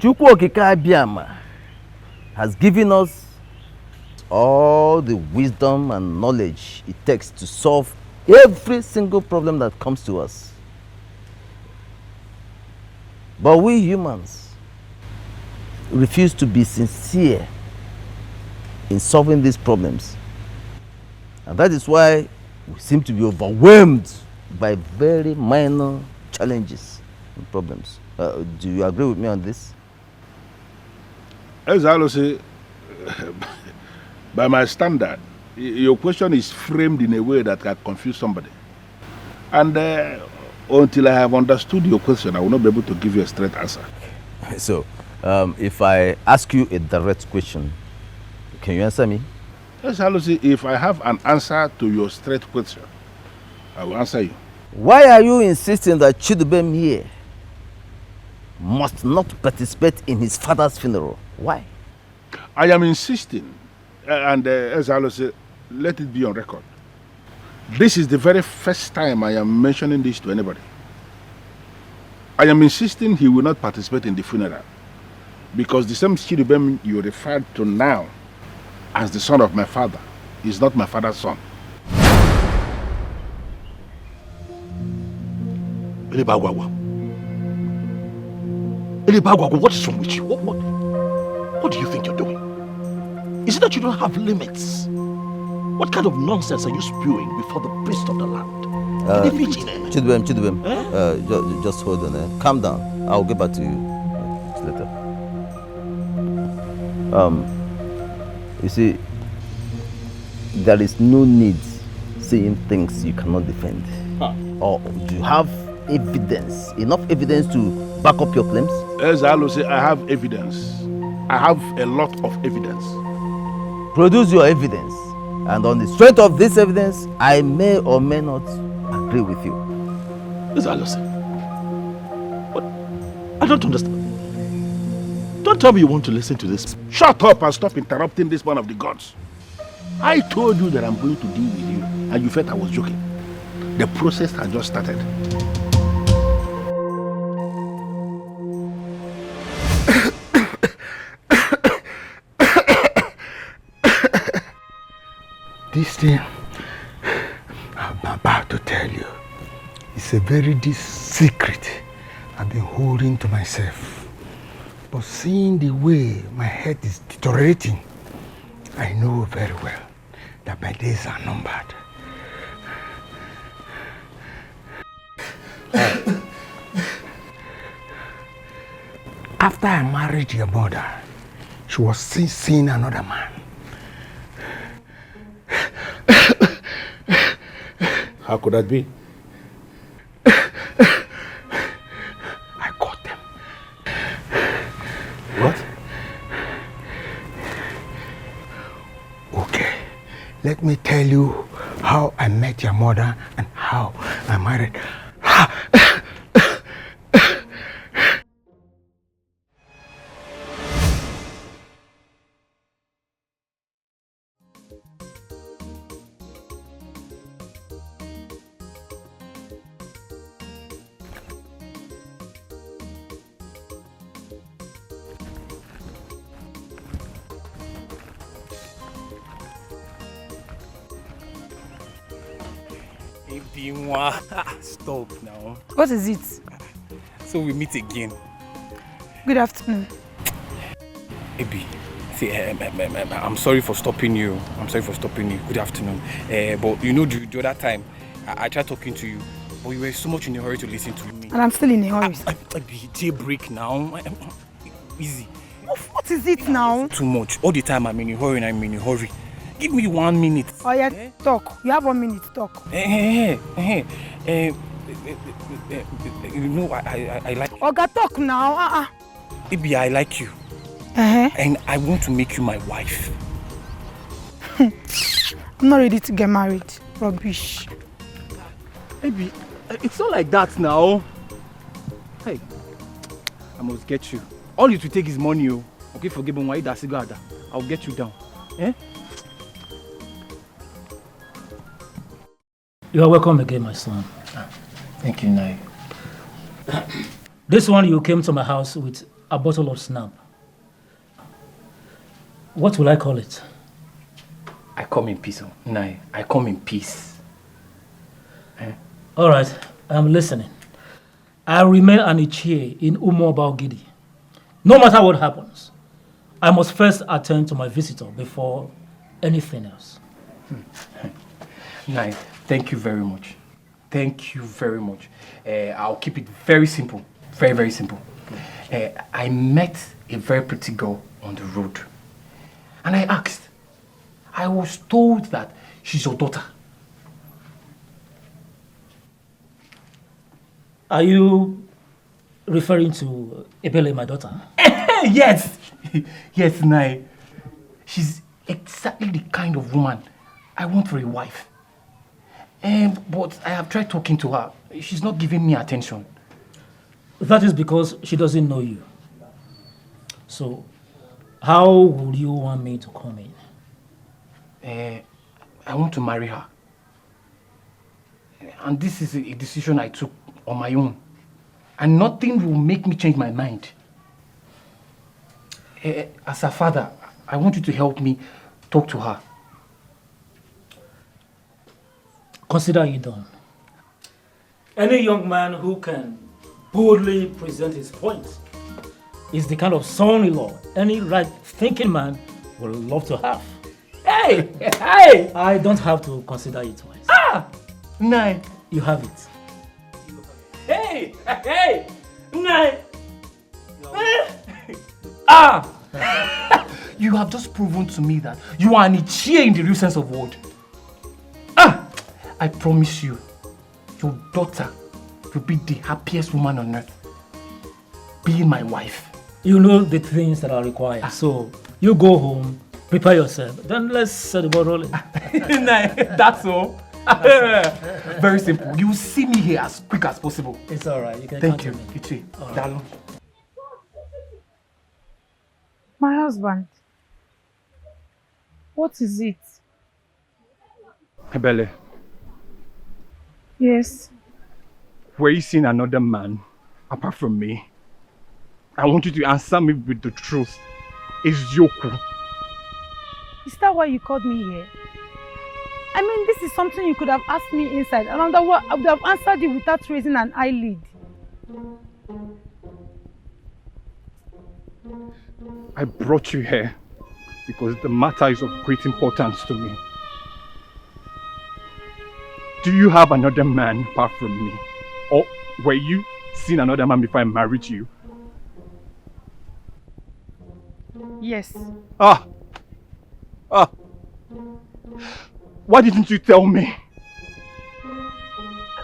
Chukwu Okike Abiyama has given us all the wisdom and knowledge it takes to solve every single problem that comes to us. But we humans refuse to be sincere in solving these problems. And that is why we seem to be overwhelmed by very minor challenges and problems. Do you agree with me on this? As I say, by my standard, your question is framed in a way that can confuse somebody. And until I have understood your question, I will not be able to give you a straight answer. So, if I ask you a direct question, can you answer me? Yes, Lucy, if I have an answer to your straight question, I will answer you. Why are you insisting that Chidubem here must not participate in his father's funeral? Why? I am insisting, and as I say, let it be on record. This is the very first time I am mentioning this to anybody. I am insisting he will not participate in the funeral because the same Chidubem you referred to now as the son of my father is not my father's son. Elibagwagwa, what is wrong with you? What do you think you're doing? Is it that you don't have limits? What kind of nonsense are you spewing before the priest of the land? Chidubem, just hold on. Calm down. I'll get back to you later. You see, there is no need saying things you cannot defend. Or do you have evidence, enough evidence to back up your claims? As I will say, I have evidence. I have a lot of evidence. Produce your evidence, and on the strength of this evidence, I may or may not agree with you. As I will say, what? I don't understand. Don't tell me you want to listen to this. Shut up and stop interrupting this man of the gods. I told you that I'm going to deal with you, and you felt I was joking. The process has just started. This thing I'm about to tell you is a very deep secret I've been holding to myself. But seeing the way my head is deteriorating, I know very well that my days are numbered. After I married your mother, she was seeing another man. How could that be? I caught them. What? Okay, let me tell you how I met your mother and how I married. Stop now. What is it? So we meet again. Good afternoon. Ebi, see, I'm sorry for stopping you. Good afternoon. But you know, the other time, I tried talking to you, but you were so much in a hurry to listen to me. And I'm still in a hurry. Ebi, jailbreak now. Easy. What is it now? Too much. All the time I'm in a hurry. Give me 1 minute. Oh yeah, talk. You have 1 minute, talk. You know, I like... Oga, talk now. Ebi, I like you. And I want to make you my wife. I'm not ready to get married. Rubbish. Ebi, it's not like that now. Hey, I must get you. All you to take is money, oh. Okay, forgive me, why that's cigar. I'll get you down. Eh? You are welcome again, my son. Thank you, Nai. This one you came to my house with a bottle of snap. What will I call it? I come in peace. Nah, I come in peace. All right, I'm listening. I remain an Ichie in Umuoba Ogidi. No matter what happens, I must first attend to my visitor before anything else. Nah, thank you very much. Thank you very much. I'll keep it very simple. Very, very simple. I met a very pretty girl on the road. And I asked. I was told that she's your daughter. Are you referring to Ebele, my daughter? Yes! Yes, Nai. She's exactly the kind of woman I want for a wife. But I have tried talking to her. She's not giving me attention. That is because she doesn't know you. So, how would you want me to come in? I want to marry her. And this is a decision I took on my own. And nothing will make me change my mind. As a father, I want you to help me talk to her. Consider it done. Any young man who can boldly present his point is the kind of son-in-law any right-thinking man would love to have. Hey! Hey! I don't have to consider it twice. Ah! Nine. You have it. Hey! Hey! Nine! Ah! You have just proven to me that you are an Ichie in the real sense of word. Ah! I promise you, your daughter will be the happiest woman on earth. Being my wife. You know the things that are required. So, you go home, prepare yourself, then let's set the ball rolling. That's all. Very simple. You will see me here as quick as possible. It's alright. You can Thank count you. on me. Ichie. All right. Darling. My husband. What is it? Ebele, Yes. were you seeing another man apart from me? I want you to answer me with the truth. Is Yoku? Is that why you called me here? I mean, this is something you could have asked me inside, and I would have answered you without raising an eyelid. I brought you here because the matter is of great importance to me. Do you have another man apart from me? Or were you seeing another man before I married you? Yes. Ah! Why didn't you tell me?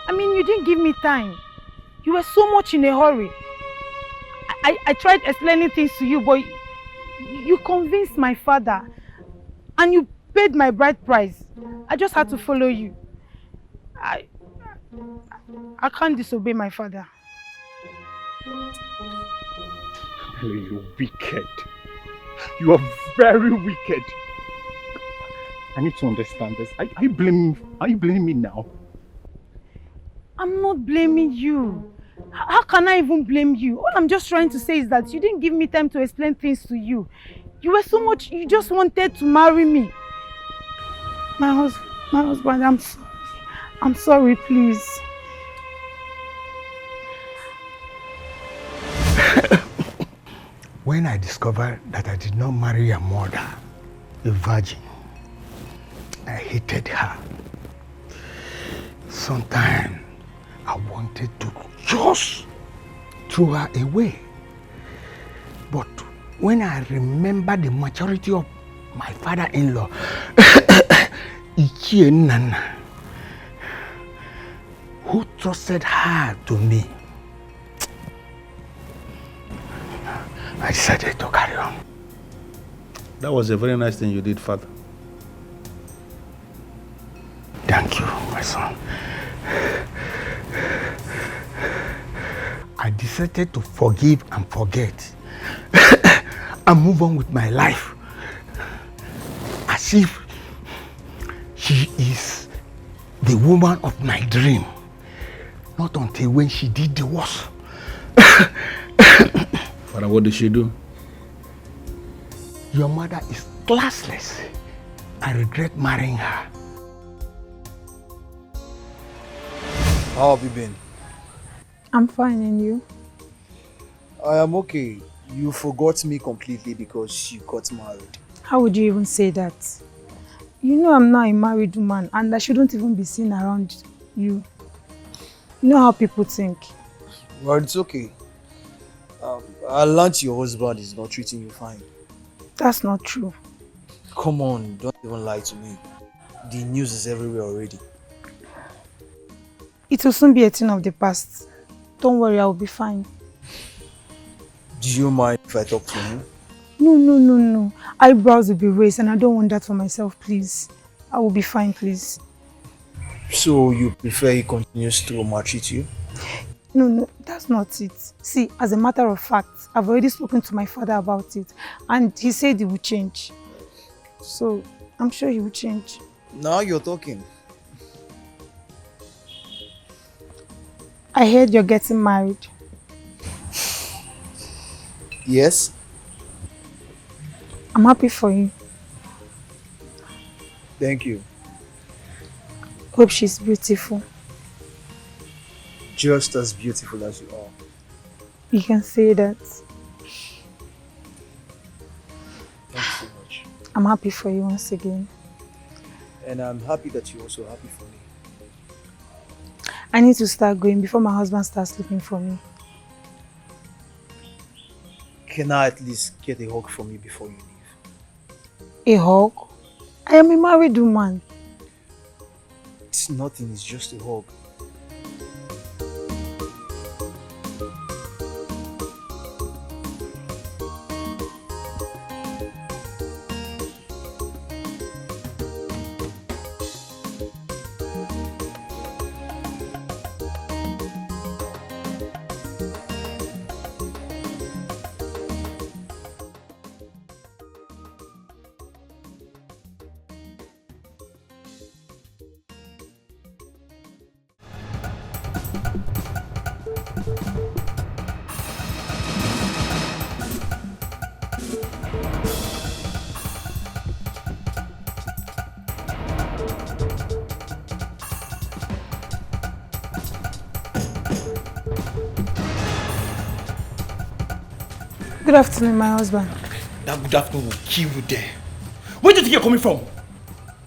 I mean, you didn't give me time. You were so much in a hurry. I tried explaining things to you, but you convinced my father. And you paid my bride price. I just had to follow you. I can't disobey my father. You're wicked. You are very wicked. I need to understand this. Are you blaming me now? I'm not blaming you. How can I even blame you? All I'm just trying to say is that you didn't give me time to explain things to you. You were so much, you just wanted to marry me. My husband, I'm sorry. I'm sorry, please. When I discovered that I did not marry a mother, a virgin, I hated her. Sometimes I wanted to just throw her away. But when I remember the maturity of my father-in-law, Ichie Nana, who trusted her to me, I decided to carry on. That was a very nice thing you did, Father. Thank you, my son. I decided to forgive and forget and move on with my life as if she is the woman of my dream. Not until when she did the worst Father, what did she do? Your mother is classless. I regret marrying her. How have you been? I'm fine, and you? I am okay. You forgot me completely because you got married. How would you even say that? You know I'm not a married woman and I shouldn't even be seen around you. You know how people think. Well, it's okay. I learned your husband is not treating you fine. That's not true. Come on, don't even lie to me. The news is everywhere already. It will soon be a thing of the past. Don't worry, I will be fine. Do you mind if I talk to him? No. Eyebrows will be raised and I don't want that for myself, please. I will be fine, please. So you prefer he continues to maltreat you? No, that's not it. See, as a matter of fact, I've already spoken to my father about it and he said he will change. So, I'm sure he will change. Now you're talking. I heard you're getting married. Yes? I'm happy for you. Thank you. Hope she's beautiful. Just as beautiful as you are. You can say that. Thank you so much. I'm happy for you once again. And I'm happy that you're also happy for me. I need to start going before my husband starts looking for me. Can I at least get a hug from you before you leave? A hug? I am a married woman. It's nothing, it's just a hug. Good afternoon, my husband. That good afternoon will kill you there. Where do you think you're coming from?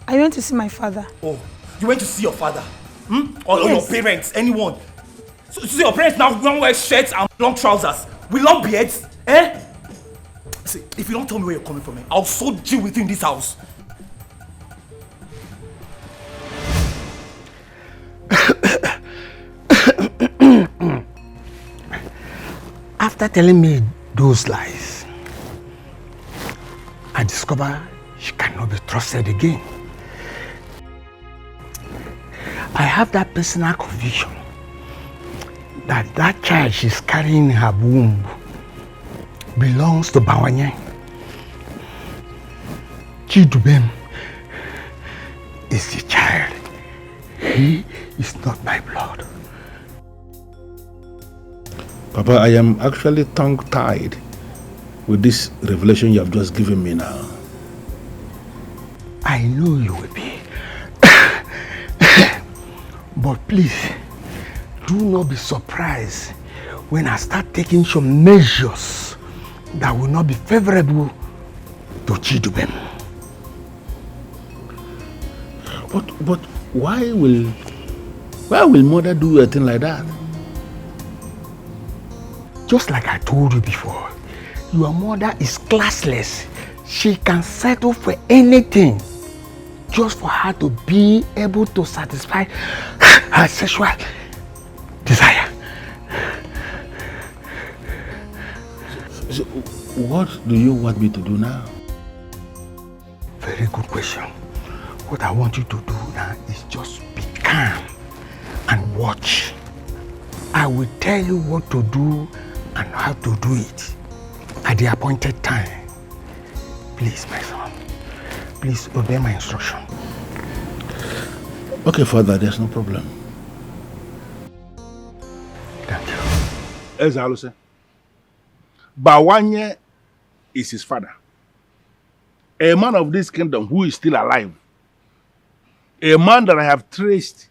I went to see my father. Oh, you went to see your father? Or your parents, anyone? So your parents now wear shirts and long trousers with long beards? Eh? See, if you don't tell me where you're coming from, I'll so deal with you in this house. After telling me those lies, I discover she cannot be trusted again. I have that personal conviction that that child she's carrying in her womb belongs to Bawanye. Chidubem is the child. He is not my blood. Papa, I am actually tongue-tied with this revelation you have just given me now. I know you will be. But please, do not be surprised when I start taking some measures that will not be favorable to Chidubem. But why will mother do a thing like that? Just like I told you before, your mother is classless. She can settle for anything just for her to be able to satisfy her sexual desire. So what do you want me to do now? Very good question. What I want you to do now is just be calm and watch. I will tell you what to do and how to do it at the appointed time. Please, my son, please obey my instruction. Okay, Father, there's no problem. Thank you. Ezalose. Bawanye is his father. A man of this kingdom who is still alive. A man that I have traced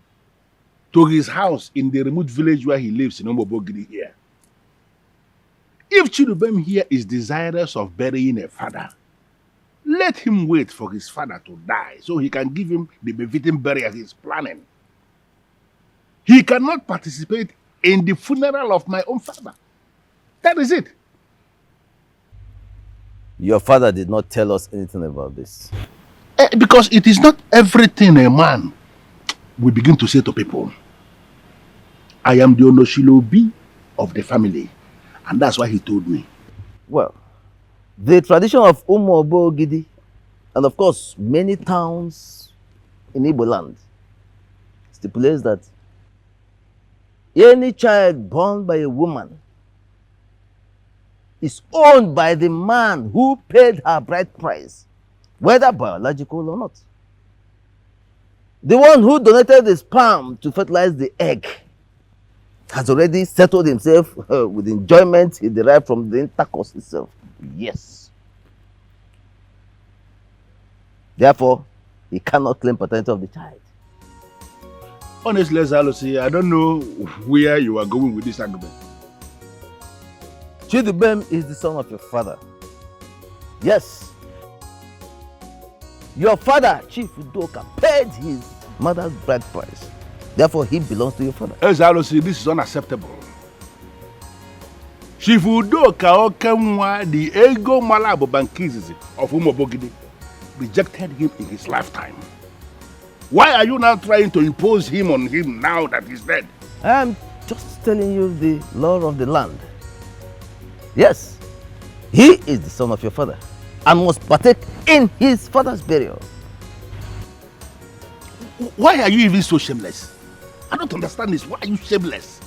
to his house in the remote village where he lives in Omobogidi here. If Chidubem here is desirous of burying a father, let him wait for his father to die so he can give him the befitting burial he is planning. He cannot participate in the funeral of my own father. That is it. Your father did not tell us anything about this. Because it is not everything a man will begin to say to people. I am the Onoshilobi of the family. And that's why he told me. Well, the tradition of Umobogidi, and of course many towns in Igbo land, stipulates that any child born by a woman is owned by the man who paid her bride price, whether biological or not. The one who donated the sperm to fertilize the egg has already settled himself with enjoyment he derived from the intercourse itself. Yes. Therefore, he cannot claim paternity of the child. Honestly, Zalosi, I don't know where you are going with this argument. Chidubem is the son of your father. Yes. Your father, Chief Udoka, paid his mother's bride price. Therefore, he belongs to your father. Zalosi, this is unacceptable. Chief Udoka Okemwa, the ego malabo bankizi of Umobogidi, rejected him in his lifetime. Why are you now trying to impose him on him now that he's dead? I am just telling you the law of the land. Yes, he is the son of your father and must partake in his father's burial. Why are you even so shameless? I don't understand this. Why are you shameless?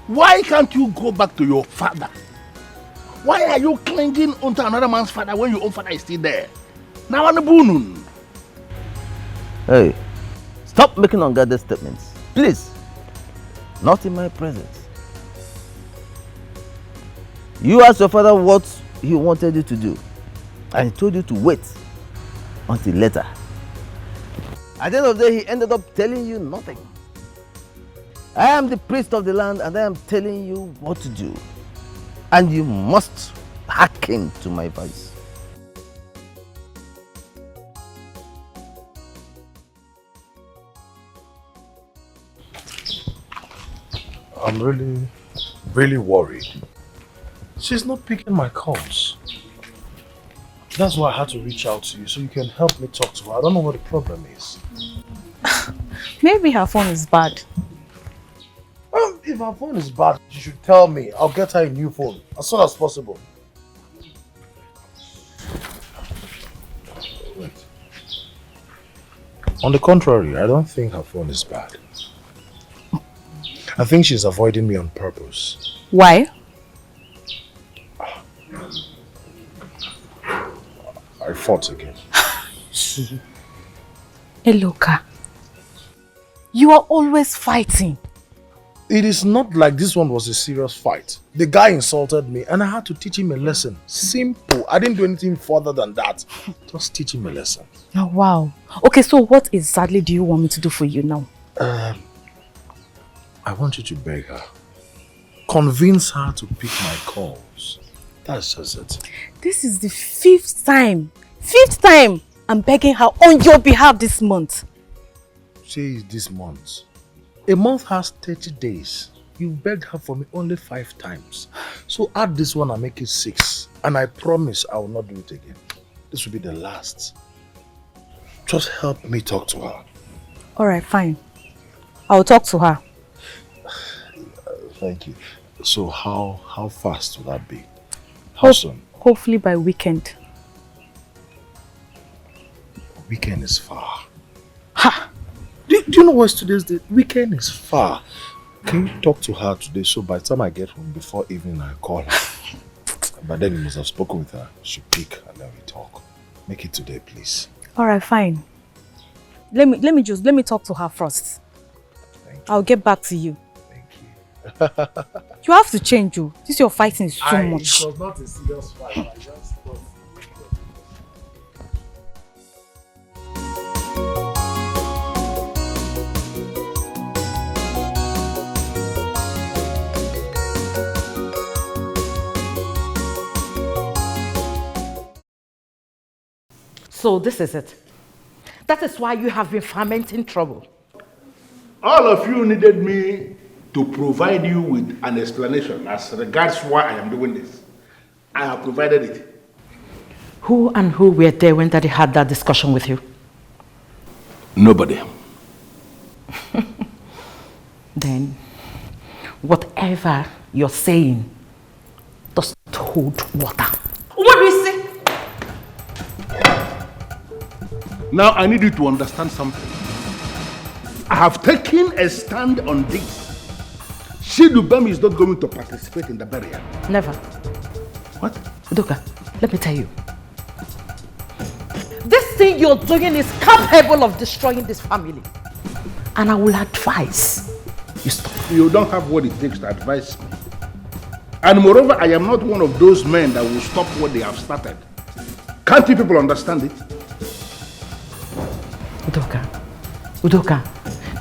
Why can't you go back to your father? Why are you clinging onto another man's father when your own father is still there? Now on the bunun. Hey, stop making unguarded statements. Please. Not in my presence. You asked your father what he wanted you to do, and he told you to wait until later. At the end of the day, he ended up telling you nothing. I am the priest of the land, and I am telling you what to do. And you must hearken to my voice. I'm really worried. She's not picking my calls. That's why I had to reach out to you so you can help me talk to her. I don't know what the problem is. Maybe her phone is bad. If her phone is bad, she should tell me. I'll get her a new phone as soon as possible. Wait. On the contrary, I don't think her phone is bad. I think she's avoiding me on purpose. Why? I fought again. Eloka, you are always fighting. It is not like this one was a serious fight. The guy insulted me and I had to teach him a lesson. Simple. I didn't do anything further than that. Just teach him a lesson. Oh, wow. Okay, so what exactly do you want me to do for you now? I want you to beg her. Convince her to pick my calls. That's just it. This is the fifth time I'm begging her on your behalf this month. Say it's this month. A month has 30 days. You've begged her for me only 5 times. So add this one and make it 6. And I promise I will not do it again. This will be the last. Just help me talk to her. Alright, fine. I'll talk to her. Thank you. So how fast will that be? How soon? Hopefully by weekend. Weekend is far. Ha! Do you know what's today's date? Weekend is far. Can you talk to her today so by the time I get home before evening I call her? But then you must have spoken with her. She pick and then we talk. Make it today, please. Alright, fine. Let me talk to her first. Thank you. I'll get back to you. Thank you. You have to change, you. This your fighting is too much. It was not a serious fight. I just thought. So this is it. That is why you have been fermenting trouble. All of you needed me to provide you with an explanation as regards why I am doing this. I have provided it. Who and who were there when Daddy had that discussion with you? Nobody. Then, whatever you're saying does not hold water. What do you say? Now I need you to understand something. I have taken a stand on this. Shidubem is not going to participate in the burial. Never. What? Udoka, let me tell you. This thing you're doing is capable of destroying this family. And I will advise you stop. You don't have what it takes to advise me. And moreover, I am not one of those men that will stop what they have started. Can't you people understand it? Udoka,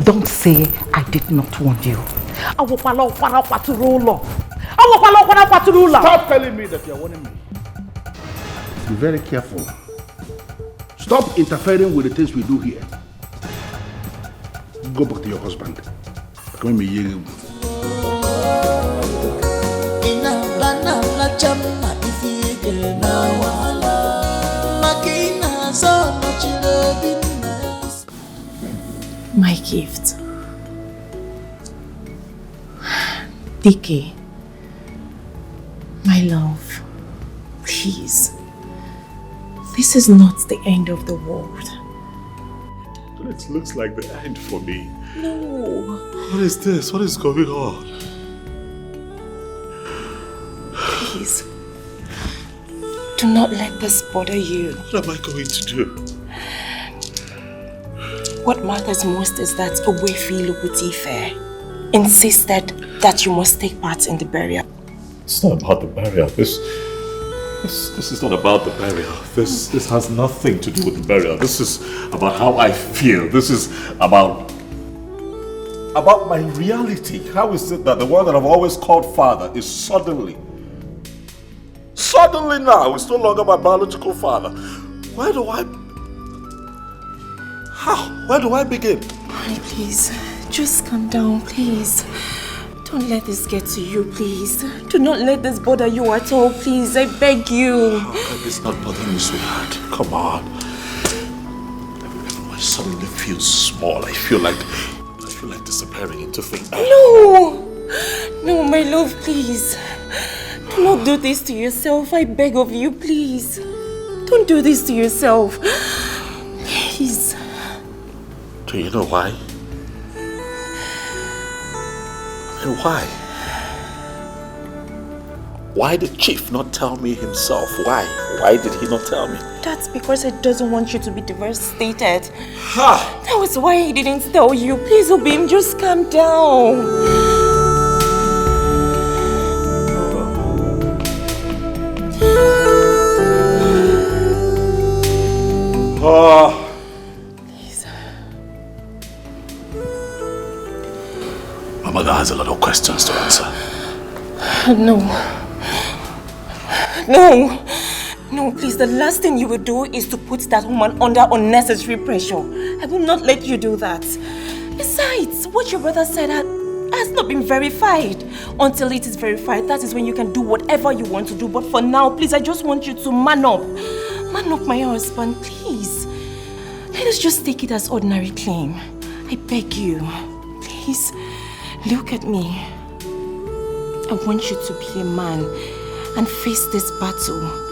don't say I did not warn you. Stop telling me that you're warning me. Be very careful. Stop interfering with the things we do here. Go back to your husband. My gift. DK. My love. Please. This is not the end of the world. It looks like the end for me. No. What is this? What is going on? Please. Do not let this bother you. What am I going to do? What matters most is that Owefi Lukutife insisted that you must take part in the burial. It's not about the burial. This is not about the burial. This has nothing to do with the burial. This is about how I feel. This is about my reality. How is it that the one that I've always called father is suddenly now, it's no longer my biological father? Where do I begin? Honey, please, just calm down, please. Don't let this get to you, please. Do not let this bother you at all, please. I beg you. How can this not bother me, sweetheart? Come on. I suddenly feel small. I feel like disappearing into thin air. No, my love, please. Do not do this to yourself. I beg of you, please. Don't do this to yourself. Please. Do you know why? And why? Why did Chief not tell me himself? Why? Why did he not tell me? That's because he doesn't want you to be devastated. That was why he didn't tell you. Please, Obim, just calm down. Please. My mother has a lot of questions to answer. No, please, the last thing you will do is to put that woman under unnecessary pressure. I will not let you do that. Besides, what your brother said has not been verified. Until it is verified, that is when you can do whatever you want to do. But for now, please, I just want you to man up. Man up, my husband, please. Let us just take it as ordinary claim. I beg you. Please, look at me. I want you to be a man and face this battle.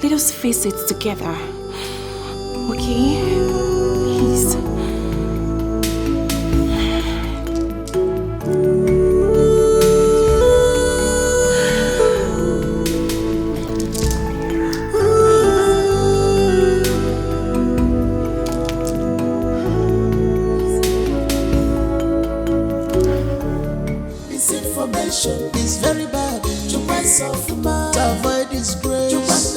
Let us face it together. Okay? Please. Is it for me? disgrace.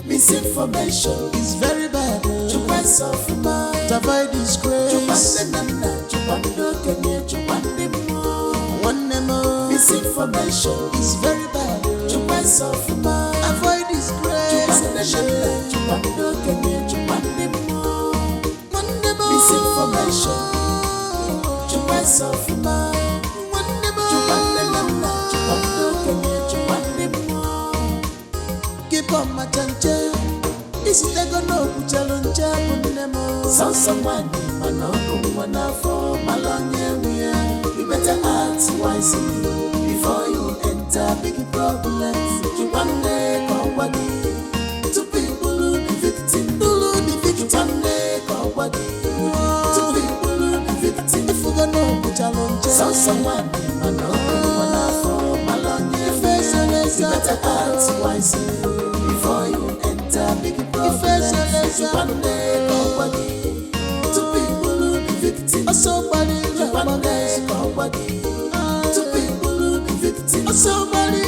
Misinformation is very bad. To avoid disgrace. Misinformation is very bad. Avoid disgrace. Misinformation. Keep on my change. This is the no challenge. Someone, for my long area. You better act wisely before you enter big problems. You one day come to people who be victim. One day come to people who be victim. If you no challenge, someone, for my long area. You better act wisely before you enter big problems. You one day come to people who be victim. Somebody one day come to people who be victim. Somebody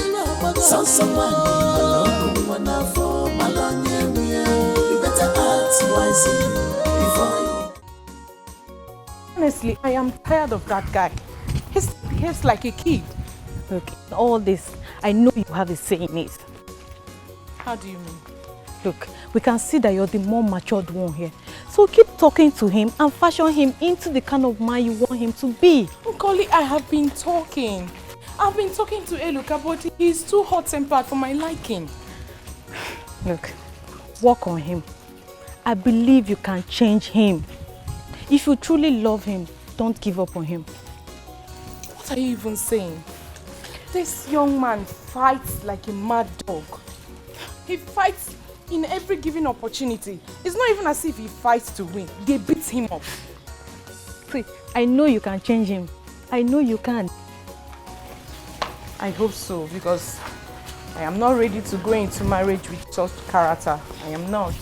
someone for my long area. You better act wisely before you. Honestly, I am tired of that guy. He behaves like a kid. Look, all this, I know you have a say in it. How do you mean? Look, we can see that you're the more matured one here. So keep talking to him and fashion him into the kind of man you want him to be. Nkoli, I have been talking. I've been talking to Eluka, but he's too hot-tempered for my liking. Look, work on him. I believe you can change him. If you truly love him, don't give up on him. What are you even saying? This young man fights like a mad dog. He fights in every given opportunity. It's not even as if he fights to win. They beat him up. See, I know you can change him. I know you can. I hope so, because I am not ready to go into marriage with such character. I am not.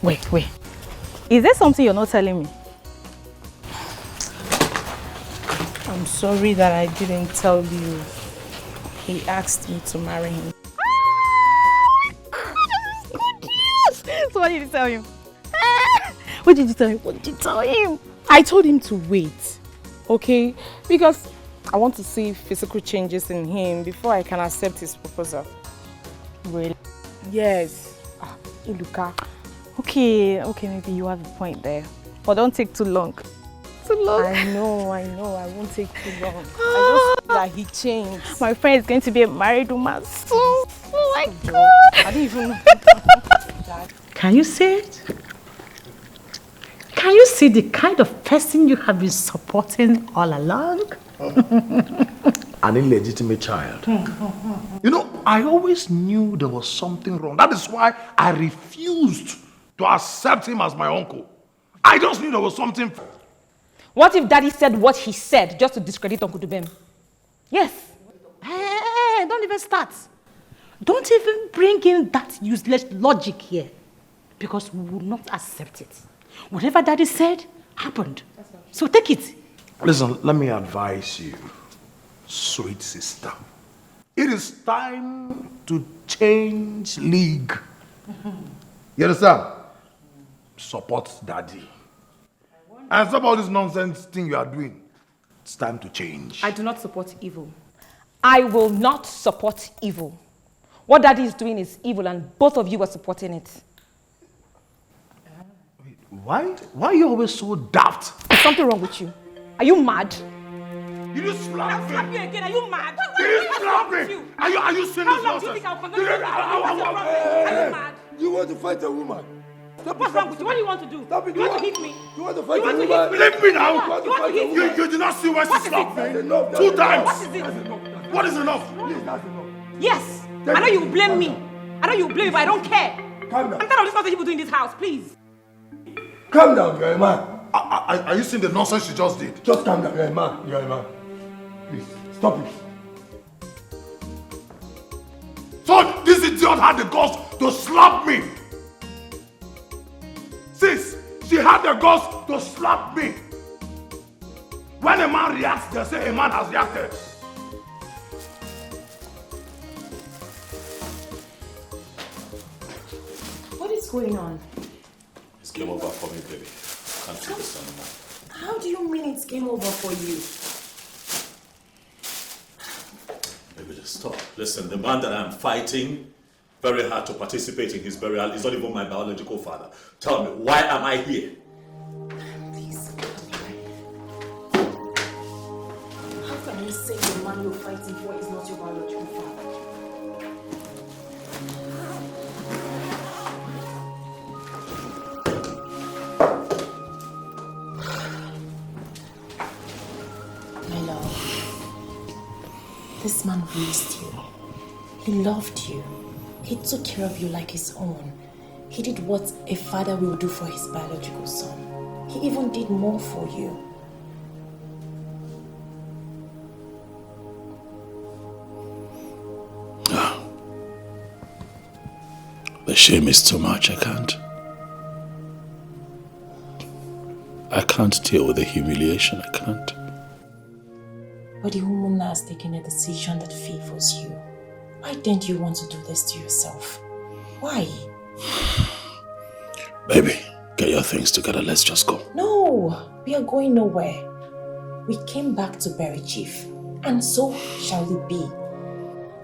Wait. Is there something you're not telling me? I'm sorry that I didn't tell you. He asked me to marry him. So what did you tell him? What did you tell him? What did you tell him? I told him to wait, okay? Because I want to see physical changes in him before I can accept his proposal. Really? Yes. Iluka. Okay, maybe you have a point there. But don't take too long. Too long? I know. I won't take too long. I just feel that he changed. My friend is going to be a married woman soon. Oh my God. I didn't even know. Can you see it? Can you see the kind of person you have been supporting all along? An illegitimate child. You know, I always knew there was something wrong. That is why I refused to accept him as my uncle. I just knew there was something. What if Daddy said what he said just to discredit Uncle Dubem? Yes. Hey, don't even start. Don't even bring in that useless logic here. Because we will not accept it. Whatever Daddy said, happened. So take it. Listen, let me advise you, sweet sister. It is time to change league. You understand? Support Daddy. And stop all this nonsense thing you are doing. It's time to change. I do not support evil. I will not support evil. What Daddy is doing is evil and both of you are supporting it. Why are you always so daft? Is something wrong with you? Are you mad? You just slap me. I'll slap you again. Are you mad? You just slap me. Are you serious? How long do you think I'll continue to Are you mad? You want to fight a woman? What's wrong with you? What do you want to do? Stop it. You want to hit me? You want to fight a woman? Leave me now. You want to hit me? You did not see why she slapped me. 2 times. What is it? What is enough? Please, that's enough. Yes. I know you blame me. I know you blame me, but I don't care. Calm down. I'm tired of this nonsense people do in this house, please. Calm down, you're a man. Are you seeing the nonsense she just did? Just calm down, you're a man. You're a man. Please, stop it. So this idiot had the guts to slap me. Sis, she had the guts to slap me. When a man reacts, they say a man has reacted. What's going on? It's game over for me, baby. Can't do this anymore. How do you mean it's game over for you? Baby, just stop. Listen, the man that I'm fighting very hard to participate in his burial is not even my biological father. Tell me, why am I here? Please, how can you say the man you're fighting for is not your biological father? My love, this man raised you. He loved you. He took care of you like his own. He did what a father will do for his biological son. He even did more for you. The shame is too much. I can't deal with the humiliation. I can't. But the woman has taken a decision that favors you. Why didn't you want to do this to yourself? Why? Baby, get your things together. Let's just go. No, we are going nowhere. We came back to bury Chief, and so shall it be.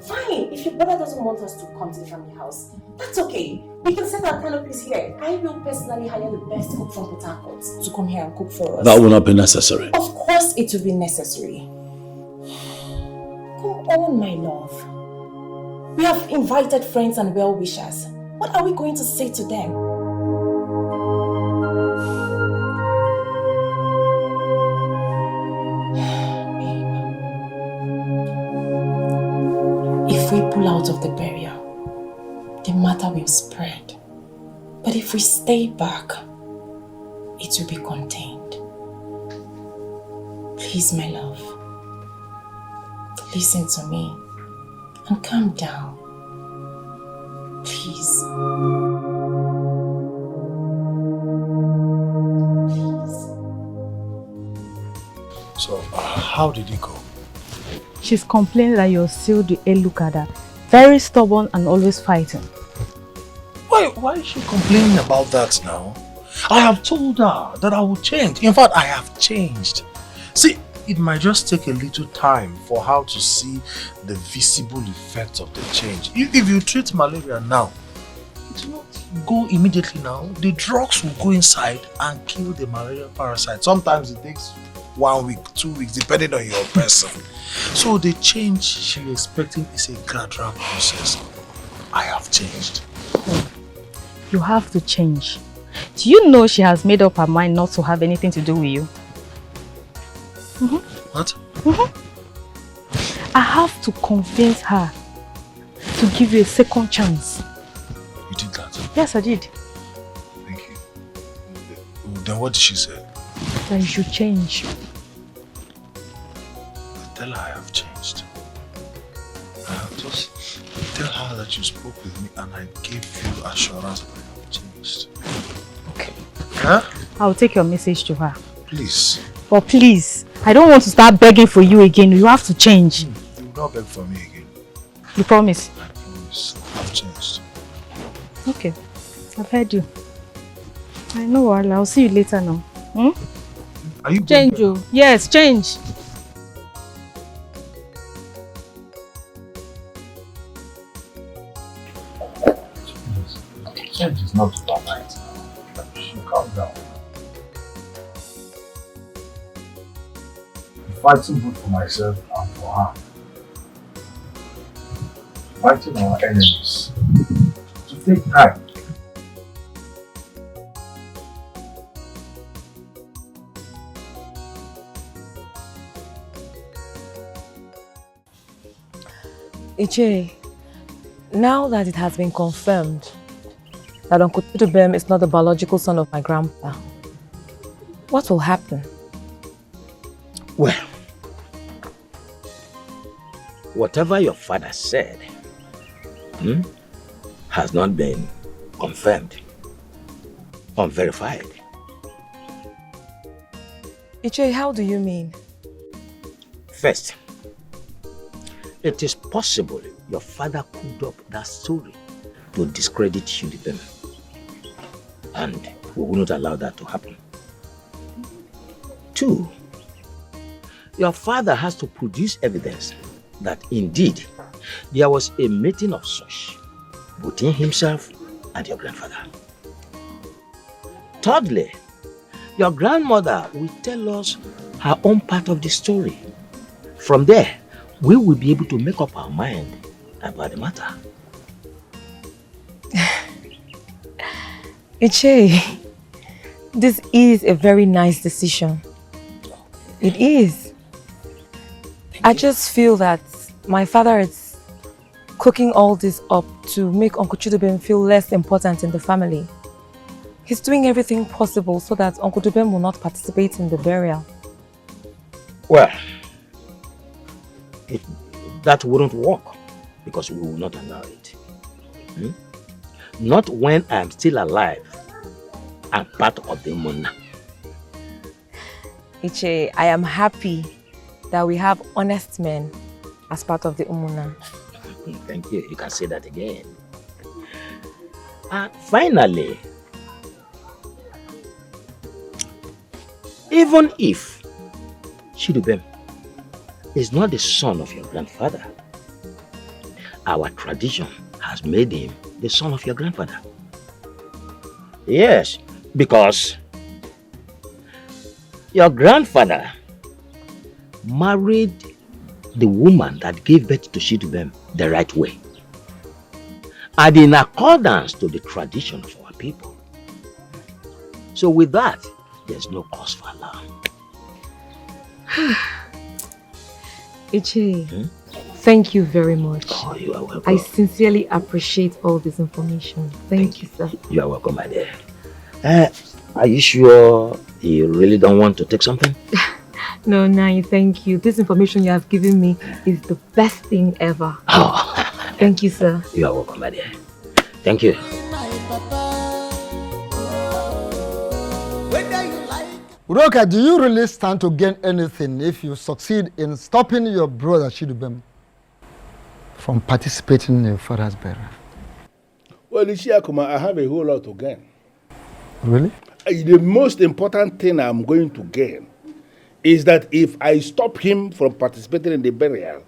Fine, if your brother doesn't want us to come to the family house, that's okay. We can set our canopies here. I will personally hire the best cook from Port Harcourt to come here and cook for us. That will not be necessary. Of course it will be necessary. Come on, my love. We have invited friends and well-wishers. What are we going to say to them? If we pull out of the burial, the matter will spread. But if we stay back, it will be contained. Please, my love, listen to me and calm down. Please. So, how did it go? She's complaining that you're still the Elukada. Very stubborn and always fighting. Why is she complaining about that now? I have told her that I will change. In fact, I have changed. See, it might just take a little time for her to see the visible effects of the change. If you treat malaria now, it will not go immediately now. The drugs will go inside and kill the malaria parasite. Sometimes it takes 1 week, 2 weeks, depending on your person. So the change she's expecting is a gradual process. I have changed. You have to change. Do you know she has made up her mind not to have anything to do with you? What? I have to convince her to give you a second chance. You did that? Yes, I did. Thank you. Then what did she say? That you should change. Tell her I have changed. Just tell her that you spoke with me and I gave you assurance that I have changed. Okay. Huh? I'll take your message to her. Please. But please, I don't want to start begging for you again. You have to change. You will not beg for me again. You promise? I promise. I've changed. Okay. I've heard you. I know, I'll see you later now. Are you change you? Yes, change. Change is not overnight. You should calm down. I'm fighting both for myself and for her. Fighting our enemies. To take time. Iche, now that it has been confirmed that Uncle Tudubem is not the biological son of my grandpa, what will happen? Well, whatever your father said has not been confirmed, unverified. Iche, how do you mean? First, it is possible your father cooked up that story to discredit Tudubem. And we will not allow that to happen. 2, your father has to produce evidence that indeed there was a meeting of such between himself and your grandfather. Thirdly, your grandmother will tell us her own part of the story. From there, we will be able to make up our mind about the matter. Iche, this is a very nice decision. It is. I just feel that my father is cooking all this up to make Uncle Chidubem feel less important in the family. He's doing everything possible so that Uncle Chidubem will not participate in the burial. Well, that wouldn't work because we will not allow it. Not when I am still alive and part of the Mona. Iche, I am happy that we have honest men as part of the Umuna. Thank you. You can say that again. And finally, even if Chidubem is not the son of your grandfather, our tradition has made him the son of your grandfather. Yes, because your grandfather married the woman that gave birth to Chidubem the right way, and in accordance to the tradition of our people. So with that, there's no cause for alarm. Ichi, thank you very much. Oh, you are welcome. I sincerely appreciate all this information. Thank you, sir. You are welcome, my dear. Are you sure you really don't want to take something? No, Nai, thank you. This information you have given me is the best thing ever. Oh. Thank you, sir. You are welcome, my dear. Thank you. Udoka, do you really stand to gain anything if you succeed in stopping your brother Chidubem from participating in your father's burial? Well, Ishiakuma, I have a whole lot to gain. Really? The most important thing I'm going to gain is that if I stop him from participating in the burial,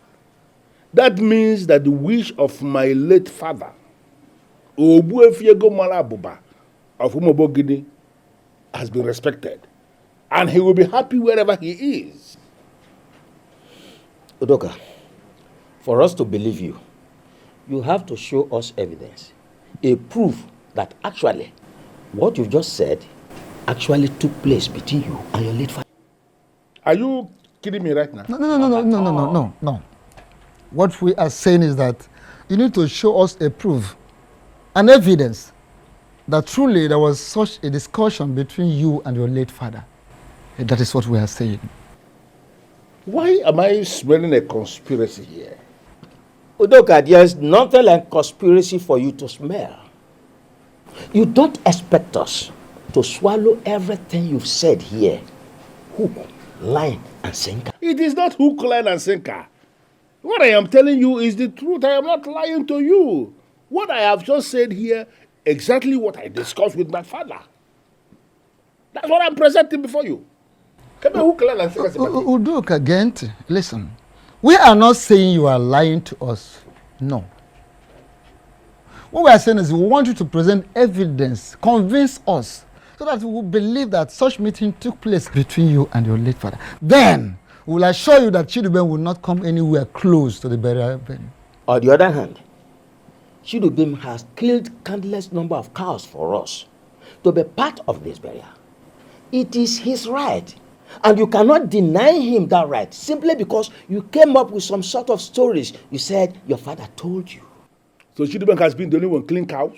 that means that the wish of my late father, Obuefiego Malabuba of Umobogidi, has been respected. And he will be happy wherever he is. Udoka, for us to believe you, you have to show us evidence, a proof that actually what you've just said actually took place between you and your late father. Are you kidding me right now? No. What we are saying is that you need to show us a proof, an evidence that truly there was such a discussion between you and your late father. That is what we are saying. Why am I smelling a conspiracy here? Udoka, there's nothing like conspiracy for you to smell. You don't expect us to swallow everything you've said here. Hook, line, and sinker. It is not hook, line, and sinker. What I am telling you is the truth. I am not lying to you. What I have just said here, exactly what I discussed with my father. That's what I'm presenting before you. Udoka, Gent, listen. We are not saying you are lying to us. No. What we are saying is we want you to present evidence, convince us, so that we will believe that such meeting took place between you and your late father. Then we will assure you that Chidubem will not come anywhere close to the burial venue. On the other hand, Chidubem has killed countless number of cows for us to be part of this burial. It is his right. And you cannot deny him that right simply because you came up with some sort of stories you said your father told you. So Chidubem has been the only one killing cows?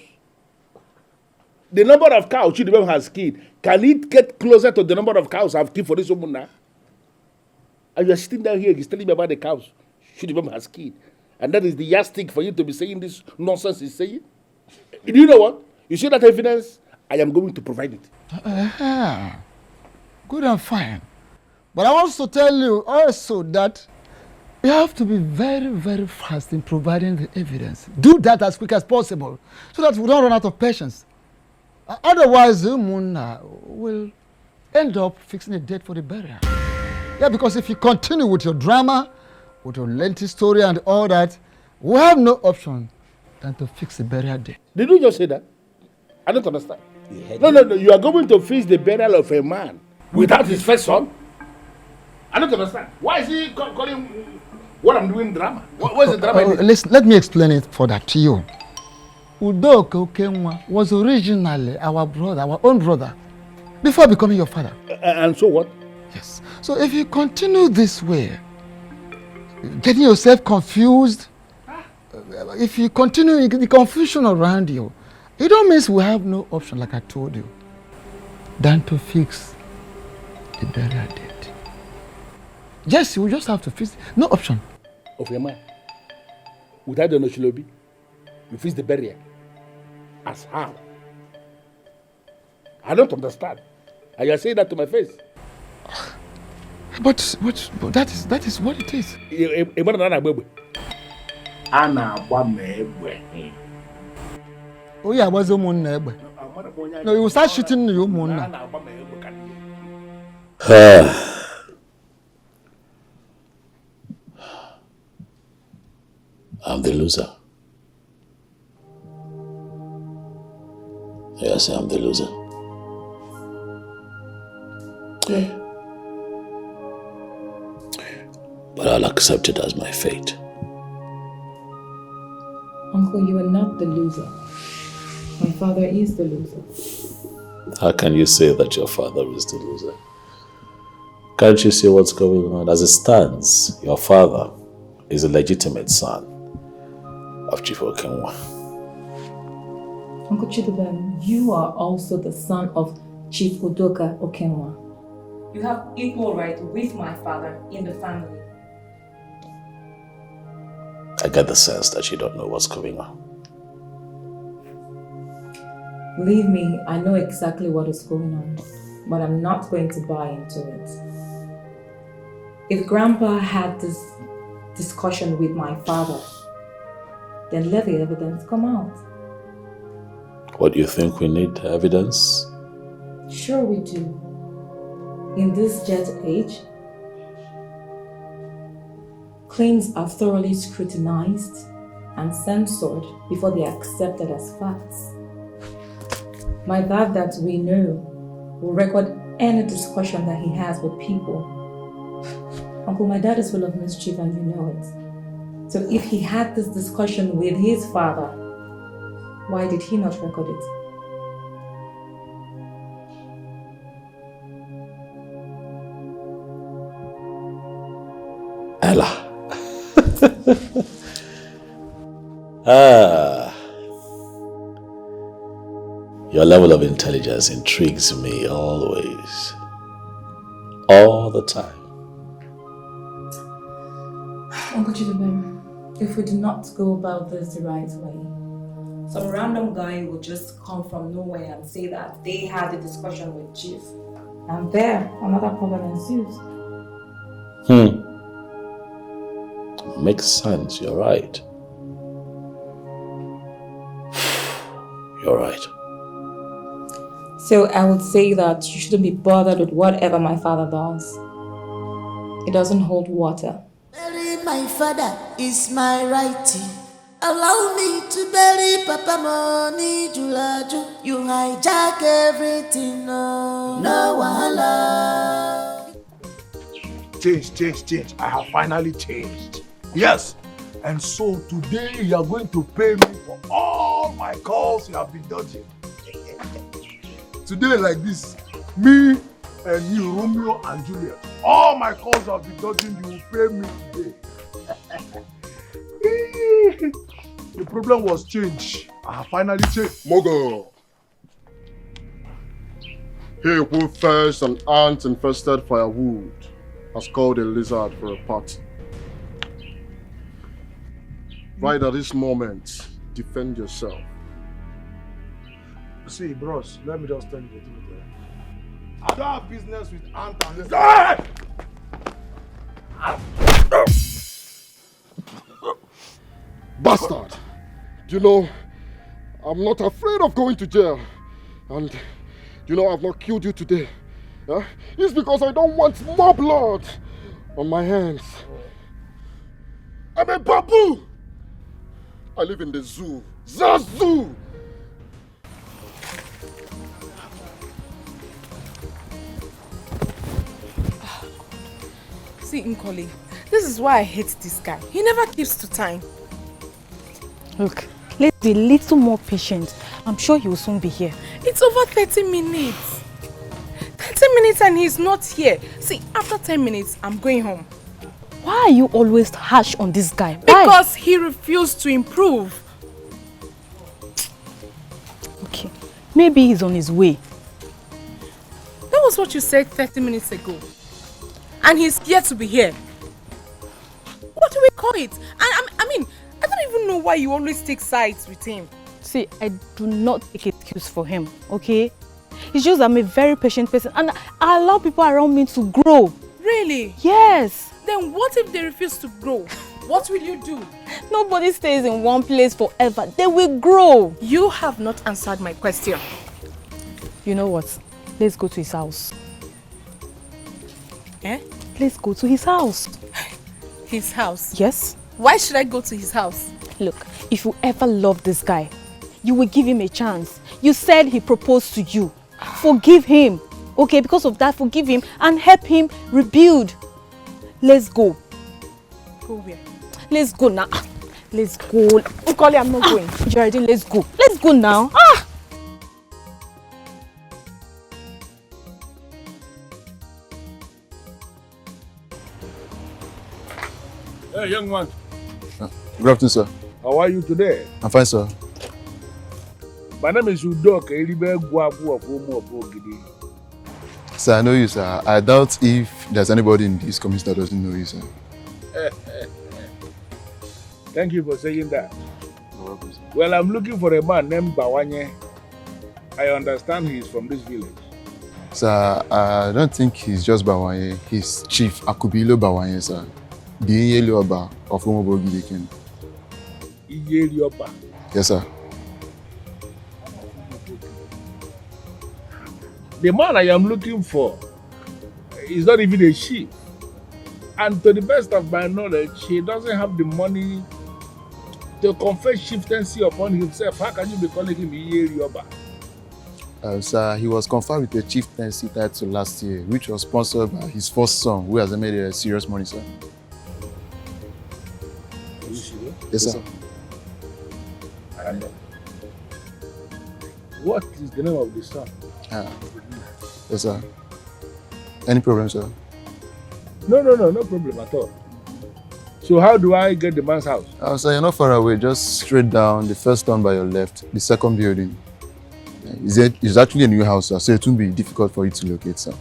The number of cows Chidubem has killed, can it get closer to the number of cows I've killed for this woman now? And you are sitting down here, he's telling me about the cows Chidubem has killed. And that is the yardstick for you to be saying this nonsense he's saying? Do you know what? You see that evidence? I am going to provide it. Good and fine. But I want to tell you also that you have to be very, very fast in providing the evidence. Do that as quick as possible so that we don't run out of patience. Otherwise, Umunna will end up fixing a date for the burial. Yeah, because if you continue with your drama, with your lengthy story and all that, we have no option than to fix the burial date. Did you just say that? I don't understand. No. You are going to fix the burial of a man without his first son? I don't understand. Why is he calling what I'm doing drama? What's the drama? Let me explain it for that to you. Udoka Okenwa was originally our brother, our own brother, before becoming your father. And so what? Yes. So if you continue this way, getting yourself confused, if you continue the confusion around you, it don't mean we have no option, like I told you, than to fix the burial date. Yes, we just have to fix it. No option. Of your mind. Without the Noshilobi, you fix the burial. As how? I don't understand. And you are saying that to my face. But that is what it is. Oh yeah, was Umunna. No, you start shooting the Umunna. I'm the loser. Yes, I'm the loser. Yeah. But I'll accept it as my fate. Uncle, you are not the loser. My father is the loser. How can you say that your father is the loser? Can't you see what's going on? As it stands, your father is a legitimate son of Chief Okenwa. Uncle Chidubem, you are also the son of Chief Udoka Okenwa. You have equal right with my father in the family. I get the sense that you don't know what's going on. Believe me, I know exactly what is going on, but I'm not going to buy into it. If Grandpa had this discussion with my father, then let the evidence come out. What do you think we need evidence? Sure we do. In this jet age, claims are thoroughly scrutinized and censored before they are accepted as facts. My dad, that we know, will record any discussion that he has with people. Uncle, my dad is full of mischief and you know it. So if he had this discussion with his father, why did he not record it? Ella. Your level of intelligence intrigues me always. All the time. Uncle Chidubem, if we do not go about this the right way, some random guy will just come from nowhere and say that they had a discussion with Chief. And there, another problem ensues. Makes sense, you're right. You're right. So I would say that you shouldn't be bothered with whatever my father does. It doesn't hold water. Bury my father is my right. Allow me to bury Papa Money Julaju. You hijack everything, no wahala. Change. I have finally changed. Yes. And so today you are going to pay me for all my calls you have been dodging. Today like this, me and you, Romeo and Juliet, all my calls you have been dodging, you will pay me today. The problem was change. I have finally changed. Mogo. He who first an ant infested firewood has called a lizard for a party. Right at this moment, defend yourself. See, bros, let me just tell you the truth. I don't have business with ant and lizard. Bastard! You know, I'm not afraid of going to jail. And you know I've not killed you today. Huh? It's because I don't want more blood on my hands. I'm a babu. I live in the zoo. The zoo! See, Nkoli, this is why I hate this guy. He never keeps to time. Look, let's be a little more patient. I'm sure he will soon be here. It's over 30 minutes. 30 minutes and he's not here. See, after 10 minutes, I'm going home. Why are you always harsh on this guy? Why? Because he refused to improve. Okay, maybe he's on his way. That was what you said 30 minutes ago. And he's yet to be here. What do we call it? I mean, I don't even know why you always take sides with him. See, I do not take excuse for him, okay? It's just I'm a very patient person and I allow people around me to grow. Really? Yes. Then what if they refuse to grow? What will you do? Nobody stays in one place forever. They will grow. You have not answered my question. You know what? Let's go to his house. Eh? Let's go to his house. His house? Yes. Why should I go to his house? Look, if you ever love this guy, you will give him a chance. You said he proposed to you. Forgive him. Okay, because of that, forgive him and help him rebuild. Let's go. Go where? Let's go now. Let's go. Nkoli, I'm not going. Geraldine, let's go. Let's go now. Ah! Hey, young man. Good afternoon, sir. How are you today? I'm fine, sir. My name is Ugezu. Sir, I know you, sir. I doubt if there's anybody in this community that doesn't know you, sir. Thank you for saying that. Well, I'm looking for a man named Bawanye. I understand he's from this village. Sir, I don't think he's just Bawanye. He's Chief Akubilo Bawanye, sir. The Iyelioba of Umobogideken. Iyelioba? Yes, sir. The man I am looking for is not even a chief. And to the best of my knowledge, he doesn't have the money to confer chieftaincy upon himself. How can you be calling him Iyelioba? Sir, he was conferred with a chieftaincy title last year, which was sponsored by his first son, who has made a serious money, sir. Are you serious? Yes, sir. And what is the name of the son? Yes, sir. Any problem, sir? No problem at all. So how do I get the man's house? Sir, you're not far away. Just straight down, the first one by your left, the second building. It's actually a new house, sir, so it won't be difficult for you to locate, sir.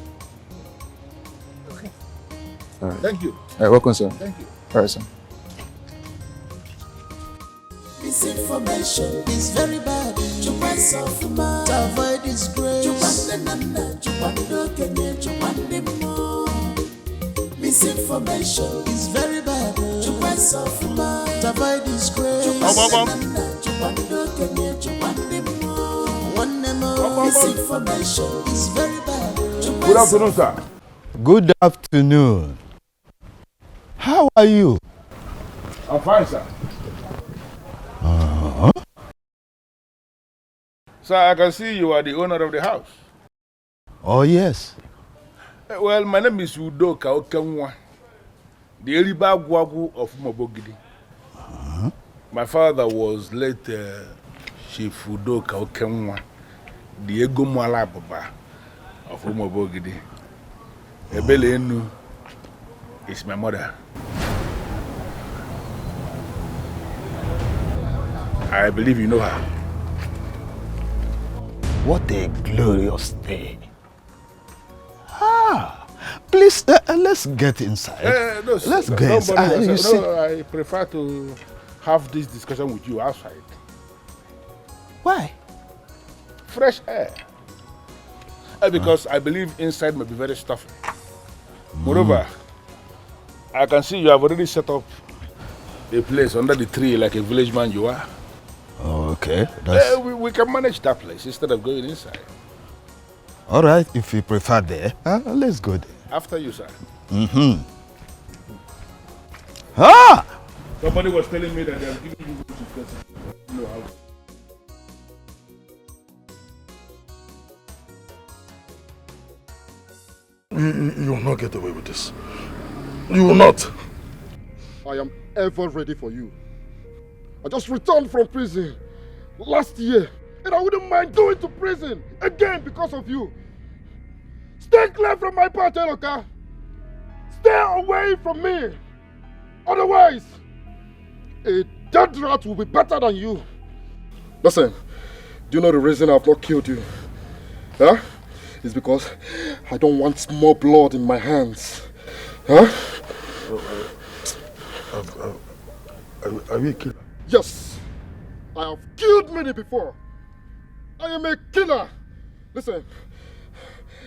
Okay. All right. Thank you. All right, welcome, sir. Thank you. All right, sir. Misinformation is very bad. To avoid disgrace. Misinformation is very bad. To avoid disgrace. Misinformation is very bad. Good afternoon, sir. Good afternoon. How are you? I'm fine, sir. Sir, I can see you are the owner of the house. Oh, yes. Well, my name is Udo Kaokenwa, the Eriba Gwagu of Umobogidi. My father was late Chief Udo Kaokenwa, the Ego Mwala Baba of Umobogidi. Ebele Enu is my mother. I believe you know her. What a glorious day. Please, let's get inside. No, let's get inside. I prefer to have this discussion with you outside. Why? Fresh air. Because I believe inside may be very stuffy. Moreover, I can see you have already set up a place under the tree like a village man you are. Okay. We can manage that place instead of going inside. All right, if you prefer there, let's go there. After you, sir. Mm-hmm. Ah! Somebody was telling me that they are giving you to person. No, You will not get away with this. You will not. I am ever ready for you. I just returned from prison last year, and I wouldn't mind going to prison again because of you. Stay clear from my path, Eloka. Stay away from me. Otherwise, a dead rat will be better than you. Listen, do you know the reason I've not killed you? Huh? It's because I don't want more blood in my hands. Huh? Are you a killer? Yes. I have killed many before. I am a killer. Listen,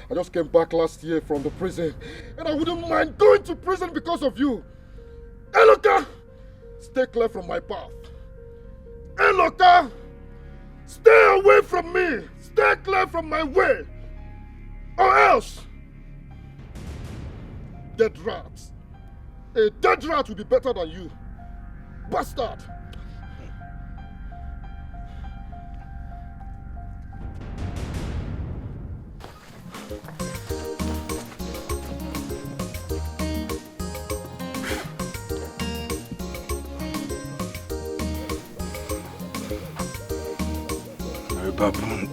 I just came back last year from the prison, and I wouldn't mind going to prison because of you. Eloka, stay clear from my path. Eloka, stay away from me. Stay clear from my way. Or else, dead rats. A dead rat will be better than you. Bastard. Baboon.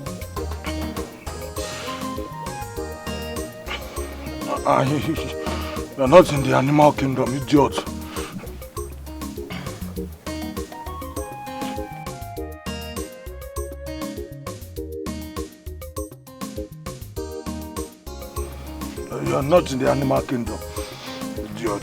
You're not in the animal kingdom, idiot. You're not in the animal kingdom, idiot.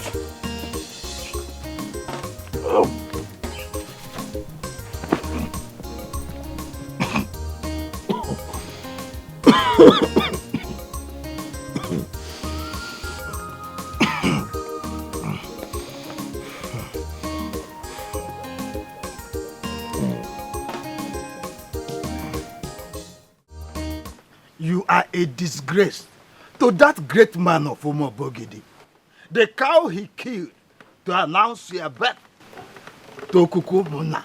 You are a disgrace to that great man of Umobogidi. The cow he killed to announce your birth to Kukumuna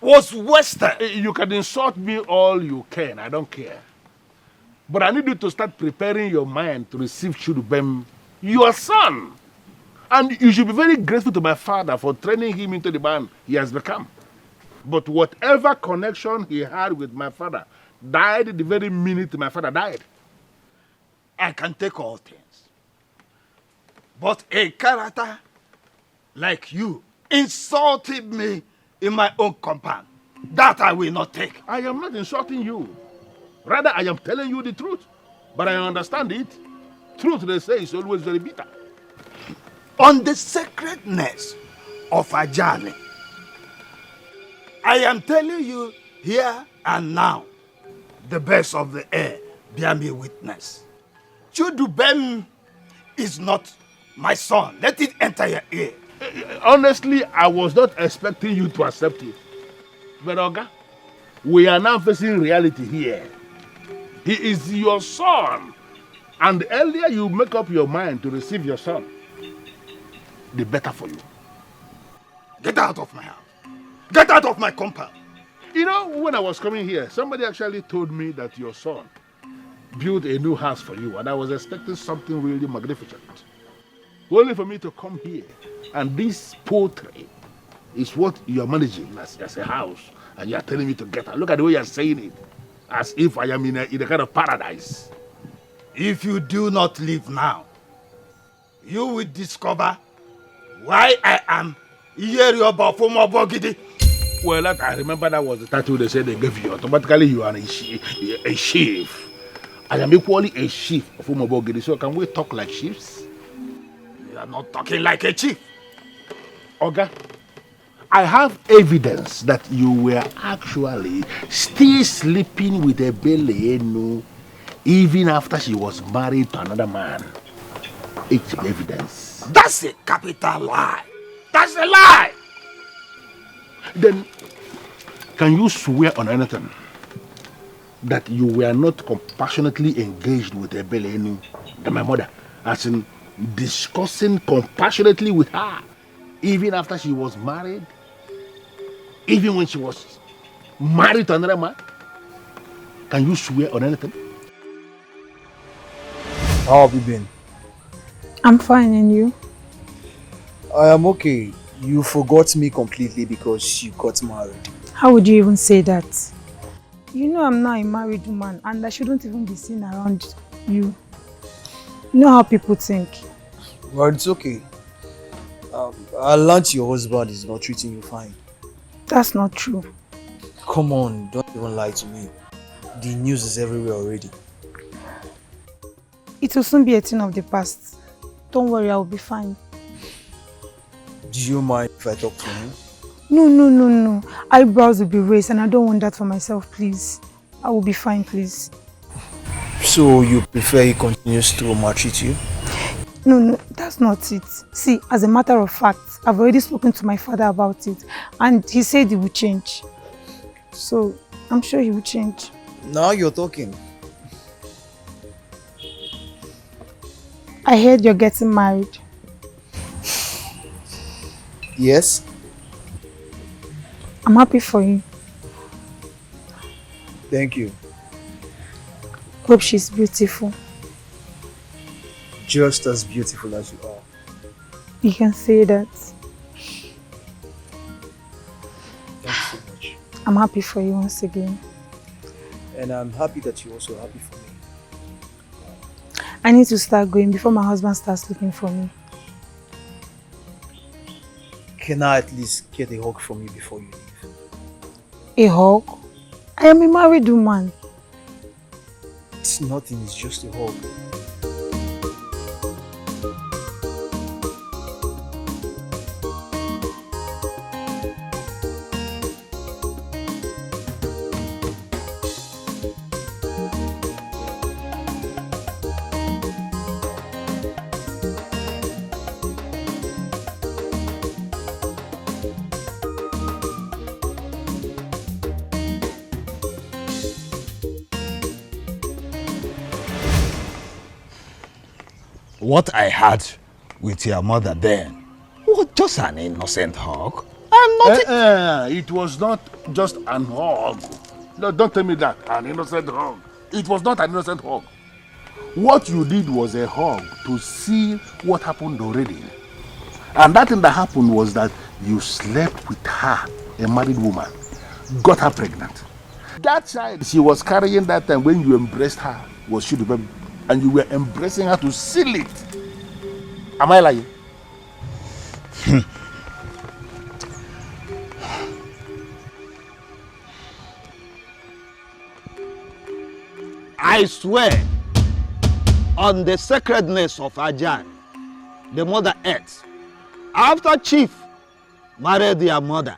was wasted. You can insult me all you can, I don't care. But I need you to start preparing your mind to receive Chudubem, your son. And you should be very grateful to my father for training him into the man he has become. But whatever connection he had with my father died the very minute my father died. I can take all things. But a character like you insulted me in my own compound. That I will not take. I am not insulting you. Rather, I am telling you the truth. But I understand it. Truth, they say, is always very bitter. On the sacredness of a journey, I am telling you here and now, the best of the air, bear me witness. Chudubem is not my son. Let it enter your ear. Honestly, I was not expecting you to accept it. But Oga, we are now facing reality here. He is your son. And the earlier you make up your mind to receive your son, the better for you. Get out of my house. Get out of my compound. You know, when I was coming here, somebody actually told me that your son built a new house for you, and I was expecting something really magnificent. Only for me to come here, and this poultry is what you're managing as a house, and you're telling me to get out. Look at the way you're saying it, as if I am in a kind of paradise. If you do not leave now, you will discover why I am Yerioba Fumobogidi. Well, I remember that was the title they said they gave you. Automatically, you are a chief. I am equally a chief of Umobogidi, so can we talk like chiefs? You are not talking like a chief. Oga, I have evidence that you were actually still sleeping with a Belenu even after she was married to another man. It's evidence. That's a capital lie. That's a lie. Then, can you swear on anything? that you were not compassionately engaged with Ebele, my mother, as in discussing compassionately with her, even after she was married, even when she was married to another man? Can you swear on anything? How have you been? I'm fine, and you? I am okay. You forgot me completely because you got married. How would you even say that? You know I'm not a married woman and I shouldn't even be seen around you. You know how people think. Well, it's okay. I learned your husband is not treating you fine. That's not true. Come on, don't even lie to me. The news is everywhere already. It will soon be a thing of the past. Don't worry, I will be fine. Do you mind if I talk to him? No. Eyebrows will be raised and I don't want that for myself, please. I will be fine, please. So you prefer he continues to maltreat you? No, that's not it. See, as a matter of fact, I've already spoken to my father about it and he said he will change. So, I'm sure he will change. Now you're talking. I heard you're getting married. Yes? I'm happy for you. Thank you. Hope she's beautiful. Just as beautiful as you are. You can say that. Thanks so much. I'm happy for you once again. And I'm happy that you're also happy for me. I need to start going before my husband starts looking for me. Can I at least get a hug from you before you leave? A hug? I am a married woman. It's nothing, it's just a hug. What I had with your mother then was just an innocent hug. And nothing. It was not just an hug. No, don't tell me that. An innocent hug. It was not an innocent hug. What you did was a hug to see what happened already. And that thing that happened was that you slept with her, a married woman, got her pregnant. That child she was carrying that time when you embraced her was she the baby. And you were embracing her to seal it. Am I lying? I swear on the sacredness of Ajan, the Mother Earth, after Chief married their mother,